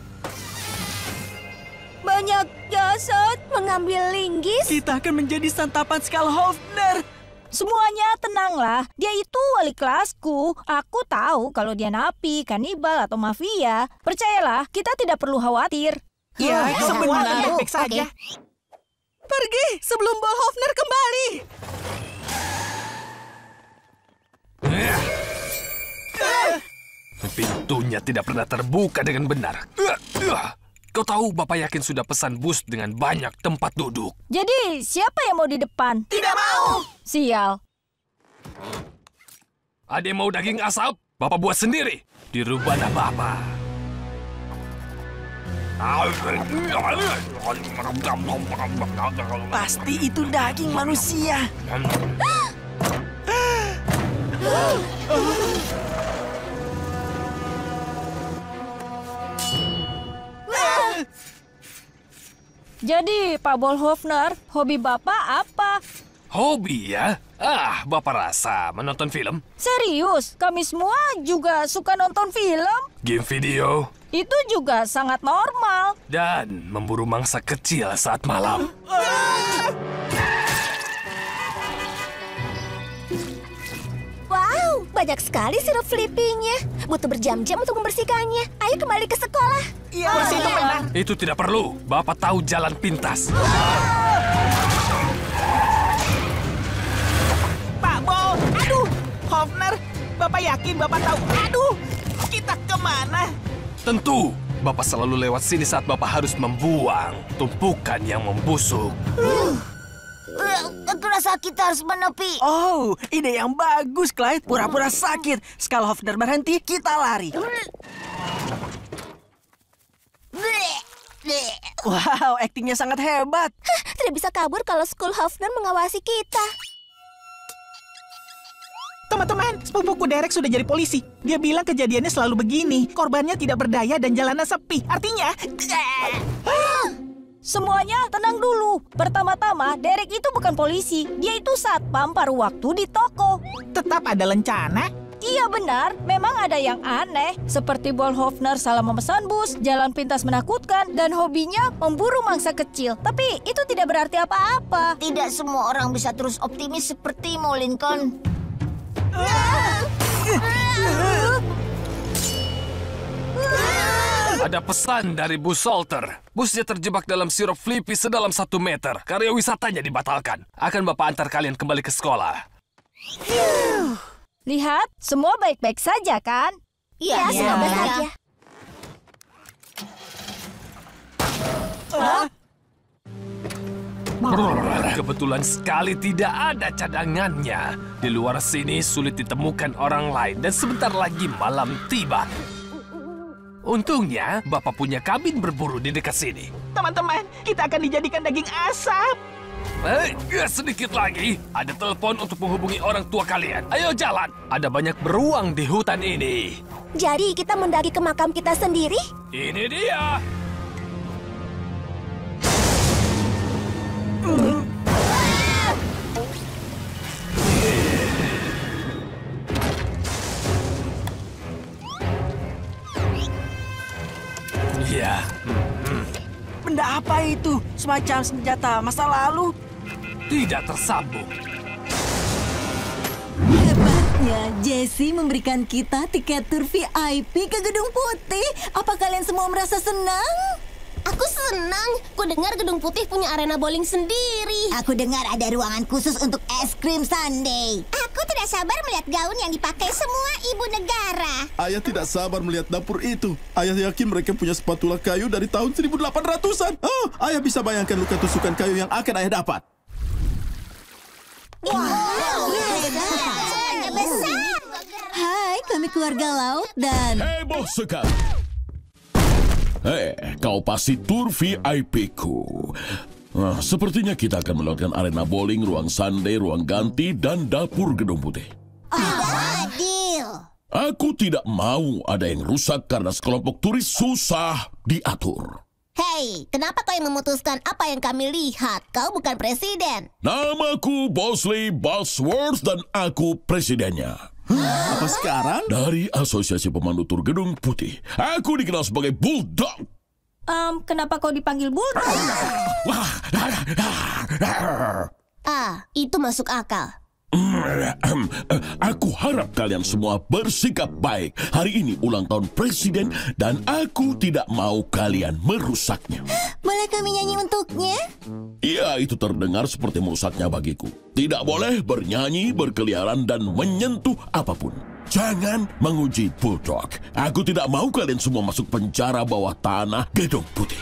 Banyak jasad mengambil linggis. Kita akan menjadi santapan Skalhofner. Semuanya tenanglah, dia itu wali kelasku. Aku tahu kalau dia napi, kanibal, atau mafia. Percayalah, kita tidak perlu khawatir. Ya, semua baik-baik saja. Pergi sebelum Bolhofner kembali. Pintunya tidak pernah terbuka dengan benar. Kau tahu Bapak yakin sudah pesan bus dengan banyak tempat duduk. Jadi, siapa yang mau di depan? Tidak mau! Sial. Ada yang mau daging asap? Bapak buat sendiri. Di rubana Bapak. Pasti itu daging manusia. Jadi, Pak Bolhofner, hobi Bapak apa? Hobi ya? Bapak rasa menonton film? Serius, kami semua juga suka nonton film. Game video? Itu juga sangat normal. Dan memburu mangsa kecil saat malam. Wow, banyak sekali sirup Flippy-nya. Butuh berjam-jam untuk membersihkannya. Ayo kembali ke sekolah. Iya, itu benar. Itu tidak perlu. Bapak tahu jalan pintas. Pak Bol, aduh, Hofner, Bapak yakin Bapak tahu? Aduh, kita kemana? Tentu, Bapak selalu lewat sini saat Bapak harus membuang tumpukan yang membusuk. Aku rasa kita harus menepi. Oh, ide yang bagus, Clyde. Pura-pura sakit. Skalhofner berhenti, kita lari. Wow, aktingnya sangat hebat. Tidak bisa kabur kalau Skullhofner mengawasi kita. Teman-teman, sepupuku Derek sudah jadi polisi. Dia bilang kejadiannya selalu begini. Korbannya tidak berdaya dan jalanan sepi. Artinya... Semuanya tenang dulu. Pertama-tama, Derek itu bukan polisi. Dia itu satpam paruh waktu di toko. Tetap ada lencana? Iya benar, memang ada yang aneh. Seperti Bolhofner salah memesan bus, jalan pintas menakutkan, dan hobinya memburu mangsa kecil. Tapi itu tidak berarti apa-apa. Tidak semua orang bisa terus optimis sepertimu, Lincoln. Ada pesan dari Bu Salter. Busnya terjebak dalam sirup Flippy sedalam 1 meter. Karya wisatanya dibatalkan. Akan Bapak antar kalian kembali ke sekolah. Lihat, semua baik-baik saja kan? Iya, semua baik saja. Kebetulan sekali tidak ada cadangannya. Di luar sini sulit ditemukan orang lain dan sebentar lagi malam tiba. Untungnya, Bapak punya kabin berburu di dekat sini. Teman-teman, kita akan dijadikan daging asap. Sedikit lagi. Ada telepon untuk menghubungi orang tua kalian. Ayo jalan. Ada banyak beruang di hutan ini. Jadi kita mendaki ke makam kita sendiri? Ini dia. Ya. Benda apa itu? Semacam senjata masa lalu? Tidak tersambung. Hebatnya, Jessie memberikan kita tiket tur VIP ke Gedung Putih. Apa kalian semua merasa senang? Aku senang. Ku dengar Gedung Putih punya arena bowling sendiri. Aku dengar ada ruangan khusus untuk es krim sundae. Aku tidak sabar melihat gaun yang dipakai semua ibu negara. Ayah tidak sabar melihat dapur itu. Ayah yakin mereka punya spatula kayu dari tahun 1800-an. Oh, ayah bisa bayangkan luka tusukan kayu yang akan ayah dapat. Wow, besar. Hai, kami keluarga laut dan... Heboh sekali. Kau pasti tur VIP-ku. Sepertinya kita akan melewatkan arena bowling, ruang sundae, ruang ganti, dan dapur Gedung Putih. Adil. Aku tidak mau ada yang rusak karena sekelompok turis susah diatur. Hei, kenapa kau yang memutuskan apa yang kami lihat? Kau bukan presiden. Namaku Bosley Bosworth dan aku presidennya. Apa sekarang? Dari Asosiasi Pemandu Tur Gedung Putih. Aku dikenal sebagai Bulldog. Kenapa kau dipanggil Bulldog? Itu masuk akal. Aku harap kalian semua bersikap baik. Hari ini ulang tahun presiden dan aku tidak mau kalian merusaknya. Boleh kami nyanyi untuknya? Ya, itu terdengar seperti merusaknya bagiku. Tidak boleh bernyanyi, berkeliaran, dan menyentuh apapun. Jangan menguji Bulldog. Aku tidak mau kalian semua masuk penjara bawah tanah Gedung Putih.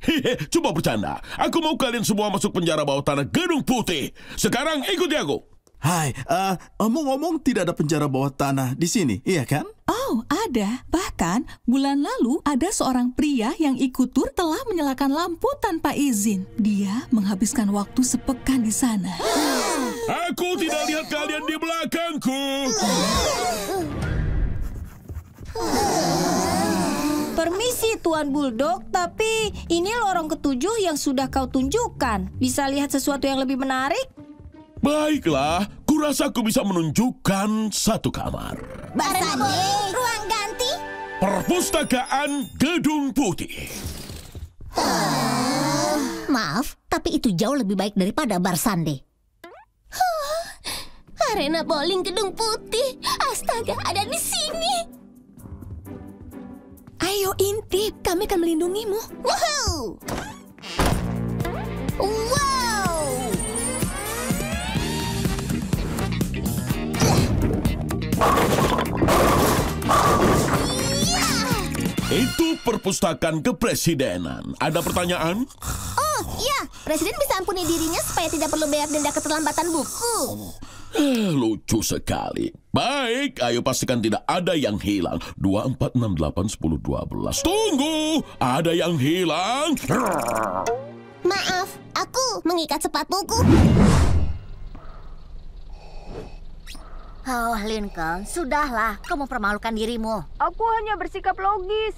Hehe, coba bercanda. Aku mau kalian semua masuk penjara bawah tanah Gedung Putih. Sekarang ikuti aku. Hai, omong-omong tidak ada penjara bawah tanah di sini, iya kan? Oh, ada. Bahkan bulan lalu ada seorang pria yang ikut tur telah menyalakan lampu tanpa izin. Dia menghabiskan waktu sepekan di sana. Aku tidak lihat kalian di belakangku. Permisi Tuan Bulldog, tapi ini lorong ketujuh yang sudah kau tunjukkan. Bisa lihat sesuatu yang lebih menarik? Baiklah, kurasa aku bisa menunjukkan satu kamar. Barsande, ruang ganti. Perpustakaan Gedung Putih. Maaf, tapi itu jauh lebih baik daripada Barsande. Arena bowling Gedung Putih. Astaga, ada di sini. Ayo intip, kami akan melindungimu. Woohoo! Wow! Itu perpustakaan kepresidenan. Ada pertanyaan? Oh, iya. Presiden bisa ampuni dirinya supaya tidak perlu bayar denda keterlambatan buku. Lucu sekali. Baik, ayo pastikan tidak ada yang hilang. 2, 4, 6, 8, 10, 12. Tunggu, ada yang hilang. Maaf, aku mengikat sepatuku. Oh, Lincoln, sudahlah. Kau mempermalukan dirimu. Aku hanya bersikap logis.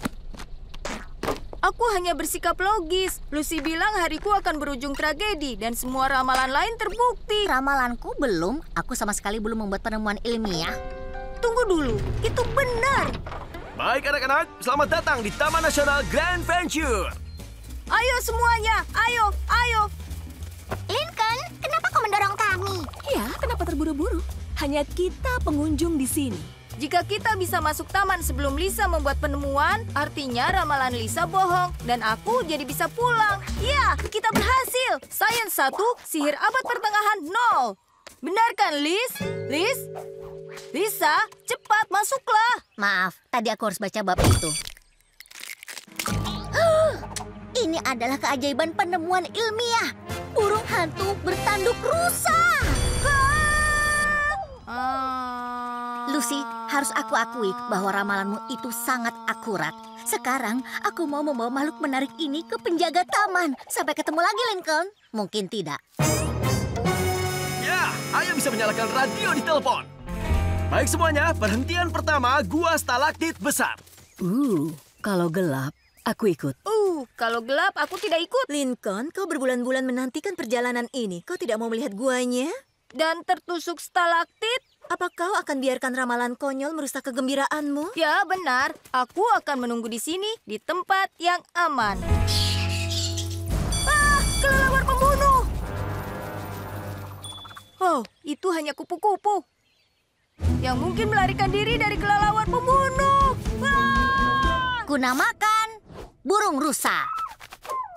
Lucy bilang hariku akan berujung tragedi dan semua ramalan lain terbukti. Ramalanku belum. Aku sama sekali belum membuat penemuan ilmiah. Tunggu dulu, itu benar. Baik anak-anak, selamat datang di Taman Nasional Grand Venture. Ayo semuanya, ayo. Lincoln, kenapa kau mendorong kami? Ya, kenapa terburu-buru? Hanya kita pengunjung di sini. Jika kita bisa masuk taman sebelum Lisa membuat penemuan, artinya ramalan Lisa bohong dan aku jadi bisa pulang. Ya, kita berhasil. Sains 1, sihir abad pertengahan 0. Benar kan, Liz? Lisa, cepat masuklah. Maaf, tadi aku harus baca bab itu. Ini adalah keajaiban penemuan ilmiah. Burung hantu bertanduk rusa. Lucy, harus aku akui bahwa ramalanmu itu sangat akurat. Sekarang, aku mau membawa makhluk menarik ini ke penjaga taman. Sampai ketemu lagi, Lincoln. Mungkin tidak. Ya, ayo bisa menyalakan radio di telepon. Baik semuanya, perhentian pertama gua stalaktit besar. Kalau gelap, aku ikut. Kalau gelap aku tidak ikut. Lincoln, kau berbulan-bulan menantikan perjalanan ini. Kau tidak mau melihat guanya? Dan tertusuk stalaktit? Apa kau akan biarkan ramalan konyol merusak kegembiraanmu? Ya, benar. Aku akan menunggu di sini, di tempat yang aman. Kelelawar pembunuh! Oh, itu hanya kupu-kupu. Yang mungkin melarikan diri dari kelelawar pembunuh. Kunamakan burung rusa.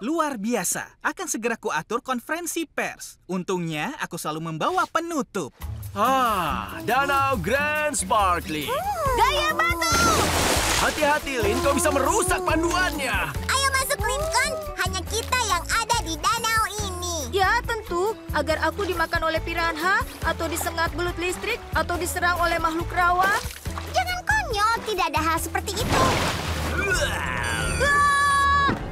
Luar biasa. Akan segera kuatur konferensi pers. Untungnya aku selalu membawa penutup. Danau Grand Sparkling. Gaya batu! Hati-hati, Lin, kau bisa merusak panduannya. Ayo masuk, Lincoln. Hanya kita yang ada di danau ini. Ya, tentu. Agar aku dimakan oleh piranha, atau disengat belut listrik, atau diserang oleh makhluk rawa. Jangan konyol, tidak ada hal seperti itu.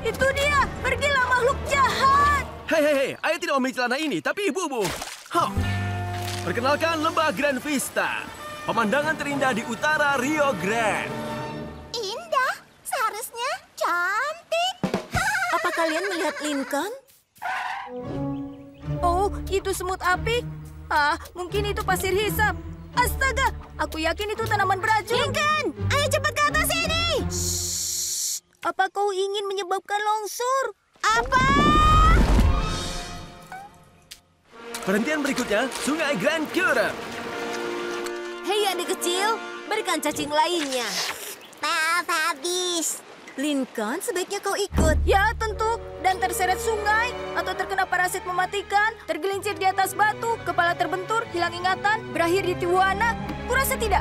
Itu dia! Pergilah makhluk jahat! Hei, ayah tidak memiliki celana ini, tapi ibumu. Perkenalkan Lembah Grand Vista. Pemandangan terindah di utara Rio Grande. Indah, seharusnya cantik. Apa kalian melihat Lincoln? Oh, itu semut api? Mungkin itu pasir hisap. Astaga, aku yakin itu tanaman beracun. Lincoln, ayo cepat ke atas sini. Apa kau ingin menyebabkan longsor? Apa? Perhentian berikutnya, Sungai Grand Current. Hei adik kecil, berikan cacing lainnya. Maaf, habis. Lincoln, sebaiknya kau ikut. Ya, tentu. Dan terseret sungai, atau terkena parasit mematikan, tergelincir di atas batu, kepala terbentur, hilang ingatan, berakhir di Tijuana. Kurasa tidak?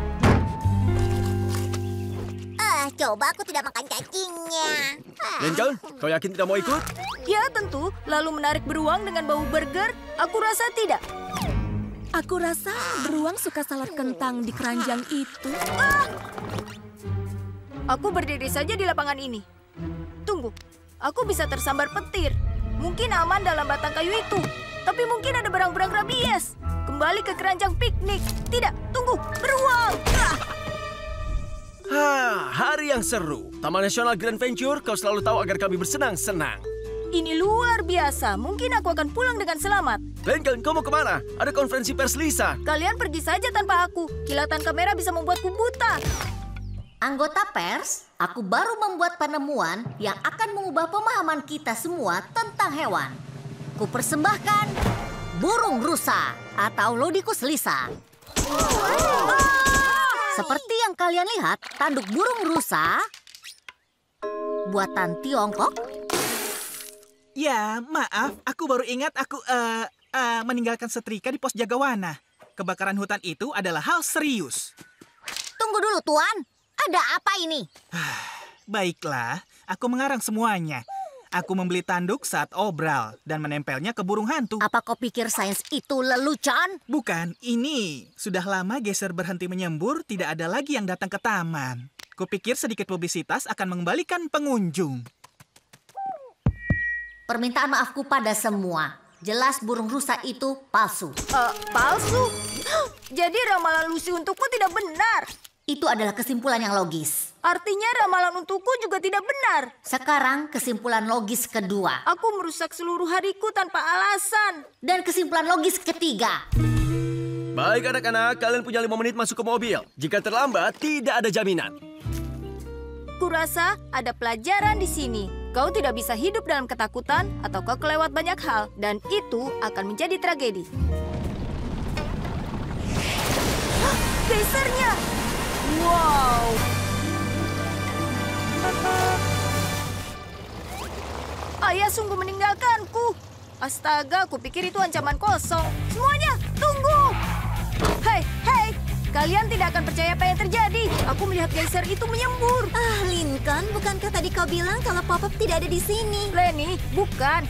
Coba aku tidak makan cacingnya. Lincoln, kau yakin tidak mau ikut? Ya, tentu. Lalu menarik beruang dengan bau burger? Aku rasa tidak. Aku rasa beruang suka salad kentang di keranjang itu. Aku berdiri saja di lapangan ini. Tunggu, aku bisa tersambar petir. Mungkin aman dalam batang kayu itu. Tapi mungkin ada berang-berang rabies. Kembali ke keranjang piknik. Tidak, tunggu, beruang! Hari yang seru. Taman Nasional Grand Venture, kau selalu tahu agar kami bersenang-senang. Ini luar biasa. Mungkin aku akan pulang dengan selamat. Lincoln, kau mau kemana? Ada konferensi pers Lisa. Kalian pergi saja tanpa aku. Kilatan kamera bisa membuatku buta. Anggota pers, aku baru membuat penemuan yang akan mengubah pemahaman kita semua tentang hewan. Kupersembahkan burung rusa atau Lodicus lisa. Seperti yang kalian lihat, tanduk burung rusa buatan Tiongkok. Ya, maaf, aku baru ingat aku meninggalkan setrika di pos Jagawana. Kebakaran hutan itu adalah hal serius. Tunggu dulu, Tuan. Ada apa ini? Baiklah, aku mengarang semuanya. Aku membeli tanduk saat obral dan menempelnya ke burung hantu. Apa kau pikir sains itu lelucon? Bukan, ini. Sudah lama geser berhenti menyembur, tidak ada lagi yang datang ke taman. Kupikir sedikit publisitas akan mengembalikan pengunjung. Permintaan maafku pada semua. Jelas burung rusa itu palsu. Palsu? Jadi ramalan Lucy untukku tidak benar? Itu adalah kesimpulan yang logis. Artinya ramalan untukku juga tidak benar. Sekarang kesimpulan logis kedua. Aku merusak seluruh hariku tanpa alasan. Dan kesimpulan logis ketiga. Baik anak-anak, kalian punya 5 menit masuk ke mobil. Jika terlambat, tidak ada jaminan. Kurasa ada pelajaran di sini. Kau tidak bisa hidup dalam ketakutan atau kau kelewat banyak hal. Dan itu akan menjadi tragedi. Geysernya! Wow! Ayah sungguh meninggalkanku. Astaga, aku pikir itu ancaman kosong. Semuanya, tunggu! Hei, hei! Kalian tidak akan percaya apa yang terjadi. Aku melihat geyser itu menyembur. Lincoln, bukankah tadi kau bilang kalau Pop-Up tidak ada di sini? Lenny, bukan.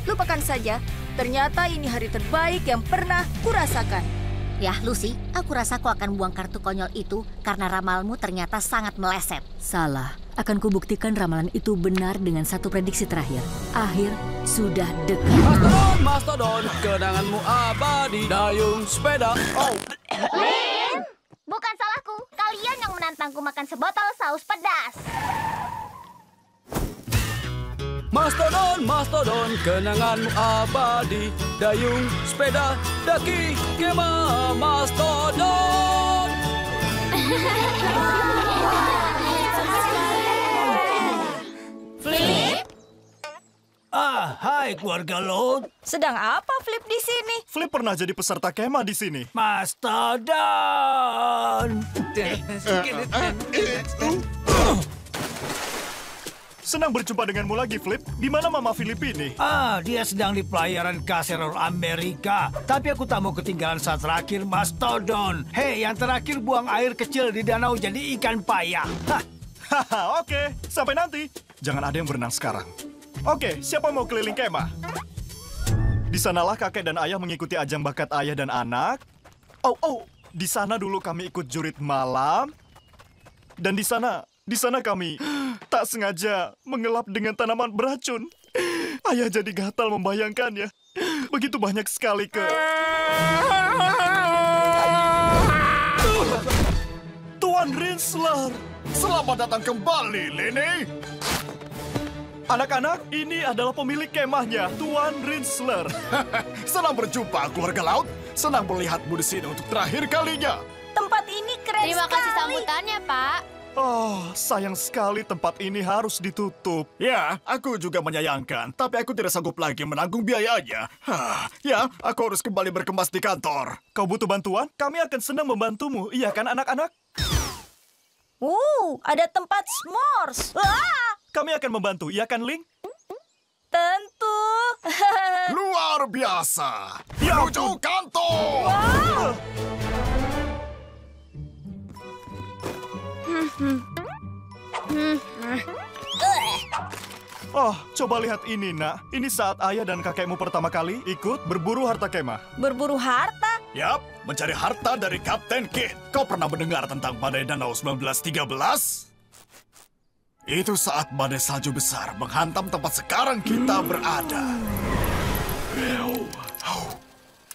Lupakan saja. Ternyata ini hari terbaik yang pernah kurasakan. Ya, Lucy, aku rasa kau akan buang kartu konyol itu karena ramalmu ternyata sangat meleset. Salah. Akan kubuktikan ramalan itu benar dengan satu prediksi terakhir. Akhir sudah dekat. Mastodon, Mastodon, kenanganmu abadi. Dayung sepeda. Oh. Lin, bukan salahku. Kalian yang menantangku makan sebotol saus pedas. Mastodon, Mastodon, kenanganmu abadi. Dayung, sepeda, daki, kemah, Mastodon. Flip? Hai keluarga Lot. Sedang apa Flip di sini? Flip pernah jadi peserta kemah di sini. Mastodon. Senang berjumpa denganmu lagi, Flip. Di mana Mama Philip ini? Dia sedang di pelayaran Caserol Amerika. Tapi aku tak mau ketinggalan saat terakhir Mastodon. Hei, yang terakhir buang air kecil di danau jadi ikan payah. Haha, oke. Sampai nanti. Jangan ada yang berenang sekarang. Oke, siapa mau keliling kemah? Di sanalah kakek dan ayah mengikuti ajang bakat ayah dan anak. Di sana dulu kami ikut jurit malam. Dan di sana kami tak sengaja mengelap dengan tanaman beracun. Ayah jadi gatal membayangkannya. Begitu banyak sekali Tuan Rinsler, selamat datang kembali, Lenny. Anak-anak, ini adalah pemilik kemahnya, Tuan Rinsler. Senang berjumpa, keluarga laut. Senang melihatmu di sini untuk terakhir kalinya. Tempat ini keren Terima sekali. kasih sambutannya, Pak. Sayang sekali tempat ini harus ditutup. Ya, aku juga menyayangkan, tapi aku tidak sanggup lagi menanggung biayanya. Ya, aku harus kembali berkemas di kantor. Kau butuh bantuan? Kami akan senang membantumu, iya kan anak-anak? Ada tempat s'mores. Kami akan membantu, iya kan, Ling? Tentu. Luar biasa. Menuju kantor. Coba lihat ini, Nak. Ini saat ayah dan kakekmu pertama kali ikut berburu harta kemah. Berburu harta? Yap, mencari harta dari Kapten Kidd. Kau pernah mendengar tentang badai danau 1913? Itu saat badai salju besar menghantam tempat sekarang kita berada.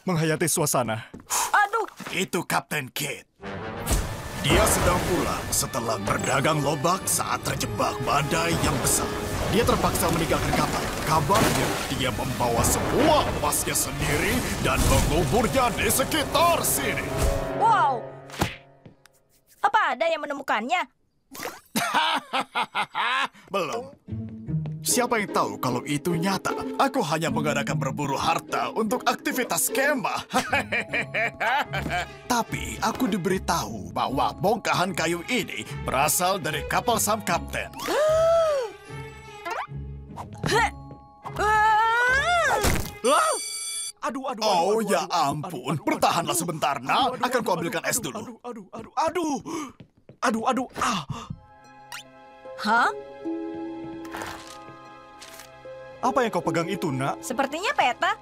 Menghayati suasana. Aduh. Itu Kapten Kidd. Dia sedang pulang setelah berdagang lobak saat terjebak badai yang besar. Dia terpaksa meninggalkan kapal. Kabarnya dia membawa semua emasnya sendiri dan menguburnya di sekitar sini. Wow. Apa ada yang menemukannya? Belum. Siapa yang tahu kalau itu nyata? Aku hanya mengadakan berburu harta untuk aktivitas kemah. Tapi aku diberitahu bahwa bongkahan kayu ini berasal dari kapal sang kapten. Oh ya ampun, bertahanlah sebentar, Nak. Akan kuambilkan es dulu. Hah? Apa yang kau pegang itu, Nak? Sepertinya peta.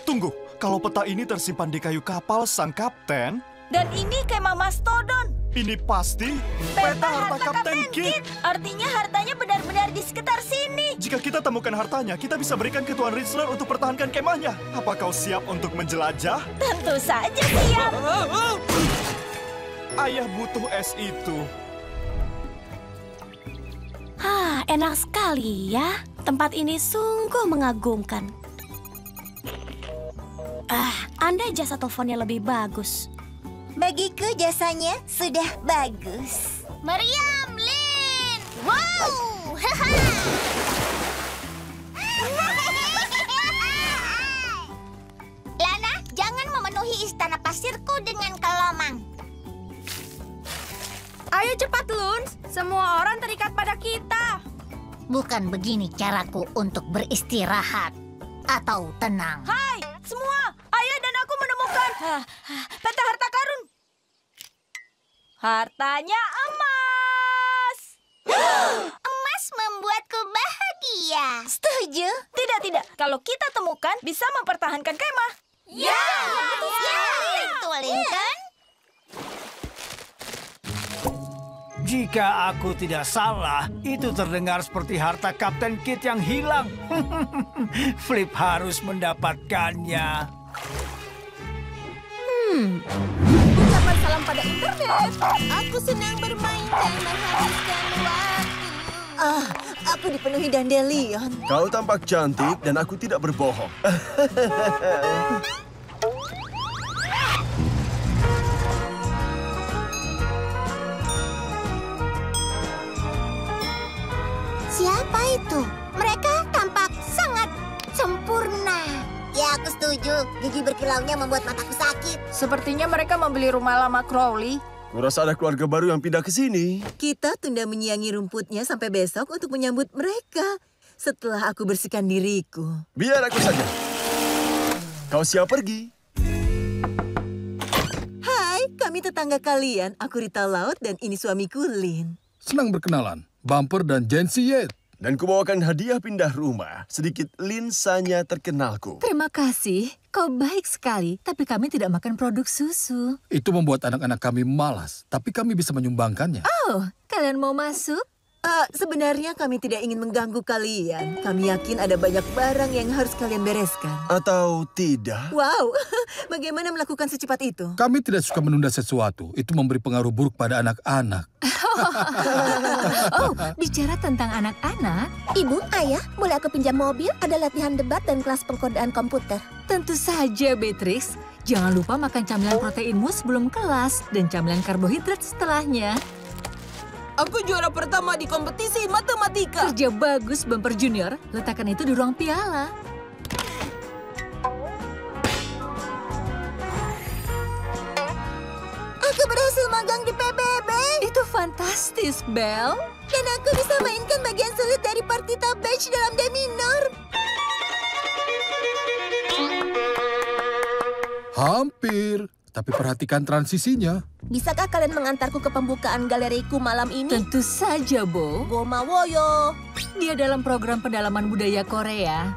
Tunggu, kalau peta ini tersimpan di kayu kapal sang kapten... Dan ini kemah mastodon. Ini pasti Peta harta Kapten Kit. Artinya hartanya benar-benar di sekitar sini. Jika kita temukan hartanya, kita bisa berikan ke Tuan Ritzler untuk pertahankan kemahnya. Apa kau siap untuk menjelajah? Tentu saja siap. Ayah butuh es itu. Enak sekali ya. Tempat ini sungguh mengagumkan. Andai jasa teleponnya lebih bagus. Bagiku jasanya sudah bagus. Meriam, Lin! Wow! Lana, jangan memenuhi istana pasirku dengan kelomang. Ayo cepat, Lun. Semua orang terikat pada kita. Bukan begini caraku untuk beristirahat atau tenang. Hai, semua. Ayah dan aku menemukan peta harta karun. Hartanya emas. Emas membuatku bahagia. Setuju? Tidak. Kalau kita temukan, bisa mempertahankan kemah. Ya, betul, Lincoln. Jika aku tidak salah, itu terdengar seperti harta Kapten Kit yang hilang. Flip harus mendapatkannya. Ucapan salam pada internet. Aku senang bermain dan menghabiskan waktu. Aku dipenuhi dandelion. Kau tampak cantik dan aku tidak berbohong. Siapa itu? Mereka tampak sangat sempurna. Ya, aku setuju. Gigi berkilaunya membuat mataku sakit. Sepertinya mereka membeli rumah lama Crowley. Kurasa ada keluarga baru yang pindah ke sini. Kita tunda menyiangi rumputnya sampai besok untuk menyambut mereka. Setelah aku bersihkan diriku. Biar aku saja. Kau siap pergi? Hai, kami tetangga kalian. Aku Rita Laut dan ini suamiku Lin. Senang berkenalan. Bumper dan Jensi Yet. Dan kubawakan hadiah pindah rumah. Sedikit linsanya terkenalku. Terima kasih. Kau baik sekali, tapi kami tidak makan produk susu. Itu membuat anak-anak kami malas, tapi kami bisa menyumbangkannya. Oh, kalian mau masuk? Sebenarnya kami tidak ingin mengganggu kalian. Kami yakin ada banyak barang yang harus kalian bereskan. Atau tidak? Wow, bagaimana melakukan secepat itu? Kami tidak suka menunda sesuatu. Itu memberi pengaruh buruk pada anak-anak. Oh, bicara tentang anak-anak. Ibu, ayah, boleh aku pinjam mobil? Ada latihan debat dan kelas pengkodaan komputer. Tentu saja, Beatrix. Jangan lupa makan camilan proteinmu sebelum kelas dan camilan karbohidrat setelahnya. Aku juara pertama di kompetisi matematika. Kerja bagus, Bumper Junior. Letakkan itu di ruang piala. Aku berhasil magang di PBB. Itu fantastis, Belle. Dan aku bisa mainkan bagian sulit dari partita Bach dalam D minor. Hampir. Tapi perhatikan transisinya. Bisakah kalian mengantarku ke pembukaan galeriku malam ini? Tentu saja, Bo. Gomawoyo. Dia dalam program pendalaman budaya Korea.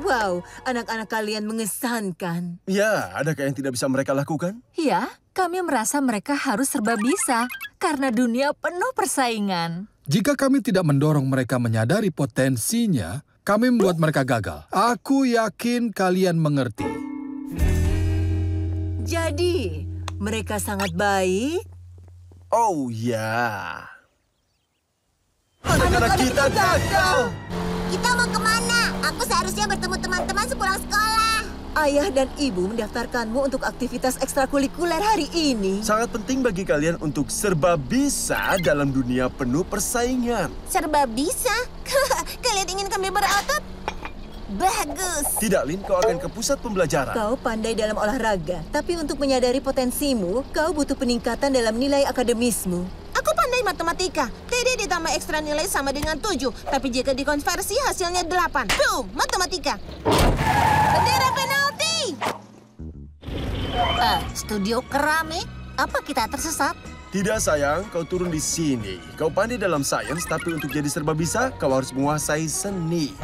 Wow, anak-anak kalian mengesankan. Ya, adakah yang tidak bisa mereka lakukan? Ya, kami merasa mereka harus serba bisa. Karena dunia penuh persaingan. Jika kami tidak mendorong mereka menyadari potensinya, kami membuat mereka gagal. Aku yakin kalian mengerti. Jadi, mereka sangat baik. Oh ya. Anak-anak kita gagal. Kita mau kemana? Aku seharusnya bertemu teman-teman sepulang sekolah. Ayah dan ibu mendaftarkanmu untuk aktivitas ekstrakurikuler hari ini. Sangat penting bagi kalian untuk serba bisa dalam dunia penuh persaingan. Serba bisa? Kalian ingin kami berotot? Bagus. Tidak, Lin, kau akan ke pusat pembelajaran. Kau pandai dalam olahraga, tapi untuk menyadari potensimu, kau butuh peningkatan dalam nilai akademismu. Aku pandai matematika. TD ditambah ekstra nilai sama dengan 7. Tapi jika dikonversi hasilnya 8. Boom! Matematika. Bendera penalti! Studio keramik? Apa kita tersesat? Tidak sayang, kau turun di sini. Kau pandai dalam sains, tapi untuk jadi serba bisa, kau harus menguasai seni.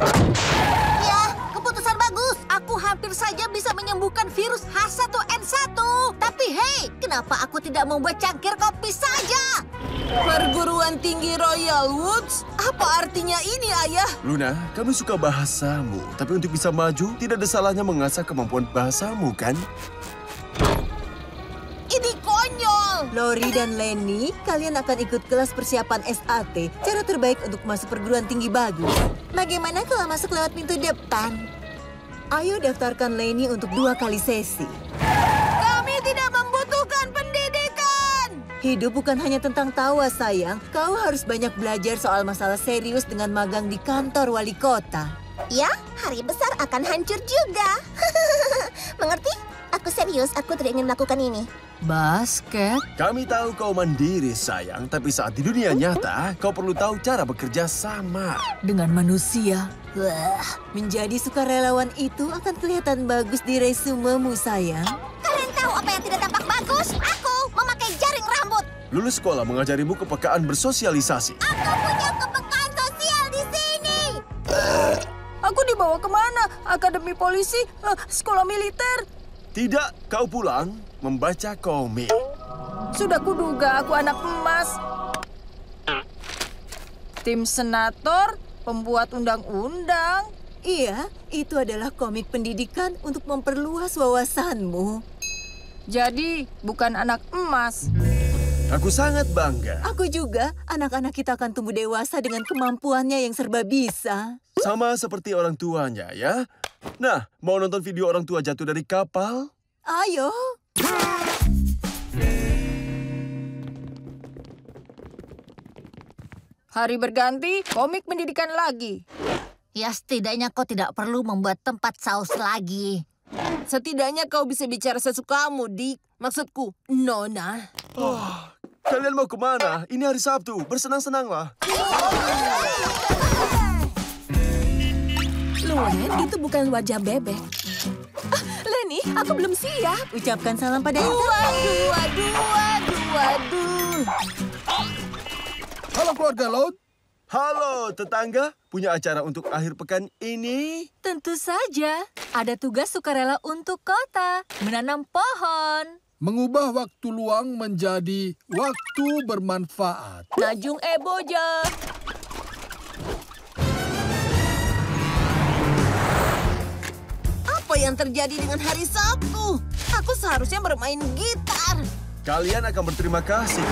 Ya, keputusan bagus. Aku hampir saja bisa menyembuhkan virus H1N1. Tapi hei, kenapa aku tidak membuat cangkir kopi saja? Perguruan tinggi Royal Woods? Apa artinya ini, Ayah? Luna, kami suka bahasamu. Tapi untuk bisa maju, tidak ada salahnya mengasah kemampuan bahasamu, kan? Ini konyol. Lori dan Lenny, kalian akan ikut kelas persiapan SAT. Cara terbaik untuk masuk perguruan tinggi bagus. Bagaimana kalau masuk lewat pintu depan? Ayo daftarkan Lenny untuk 2 kali sesi. Kami tidak membutuhkan pendidikan. Hidup bukan hanya tentang tawa, sayang. Kau harus banyak belajar soal masalah serius dengan magang di kantor wali kota. Ya, hari besar akan hancur juga. Mengerti? Aku serius, aku tidak ingin melakukan ini. Basket? Kami tahu kau mandiri, sayang. Tapi saat di dunia nyata, kau perlu tahu cara bekerja sama. Dengan manusia. Wah, menjadi sukarelawan itu akan kelihatan bagus di resumemu, sayang. Kalian tahu apa yang tidak tampak bagus? Aku memakai jaring rambut. Lulus sekolah mengajarimu kepekaan bersosialisasi. Aku punya kepekaan sosial di sini. Aku dibawa kemana? Akademi polisi? Sekolah militer? Tidak, kau pulang membaca komik. Sudah kuduga aku anak emas. Tim senator, pembuat undang-undang. Iya, itu adalah komik pendidikan untuk memperluas wawasanmu. Jadi, bukan anak emas. Aku sangat bangga. Aku juga. Anak-anak kita akan tumbuh dewasa dengan kemampuannya yang serba bisa. Sama seperti orang tuanya, ya. Nah, mau nonton video orang tua jatuh dari kapal? Ayo. Hari berganti, komik pendidikan lagi. Ya, setidaknya kau tidak perlu membuat tempat saus lagi. Setidaknya kau bisa bicara sesukamu, Dick. Maksudku, Nona. Kalian mau kemana? Ini hari Sabtu. Bersenang-senanglah. Luen, itu bukan wajah bebek. Lenny, aku belum siap. Ucapkan salam pada Inter. Waduh. Halo keluarga Laut. Halo tetangga, punya acara untuk akhir pekan ini? Tentu saja. Ada tugas sukarela untuk kota. Menanam pohon. Mengubah waktu luang menjadi waktu bermanfaat. Najung Eboja. Apa yang terjadi dengan hari Sabtu? Aku seharusnya bermain gitar. Kalian akan berterima kasih.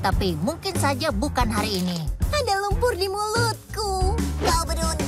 Tapi mungkin saja bukan hari ini. Ada lumpur di mulutku. Kau beruntung.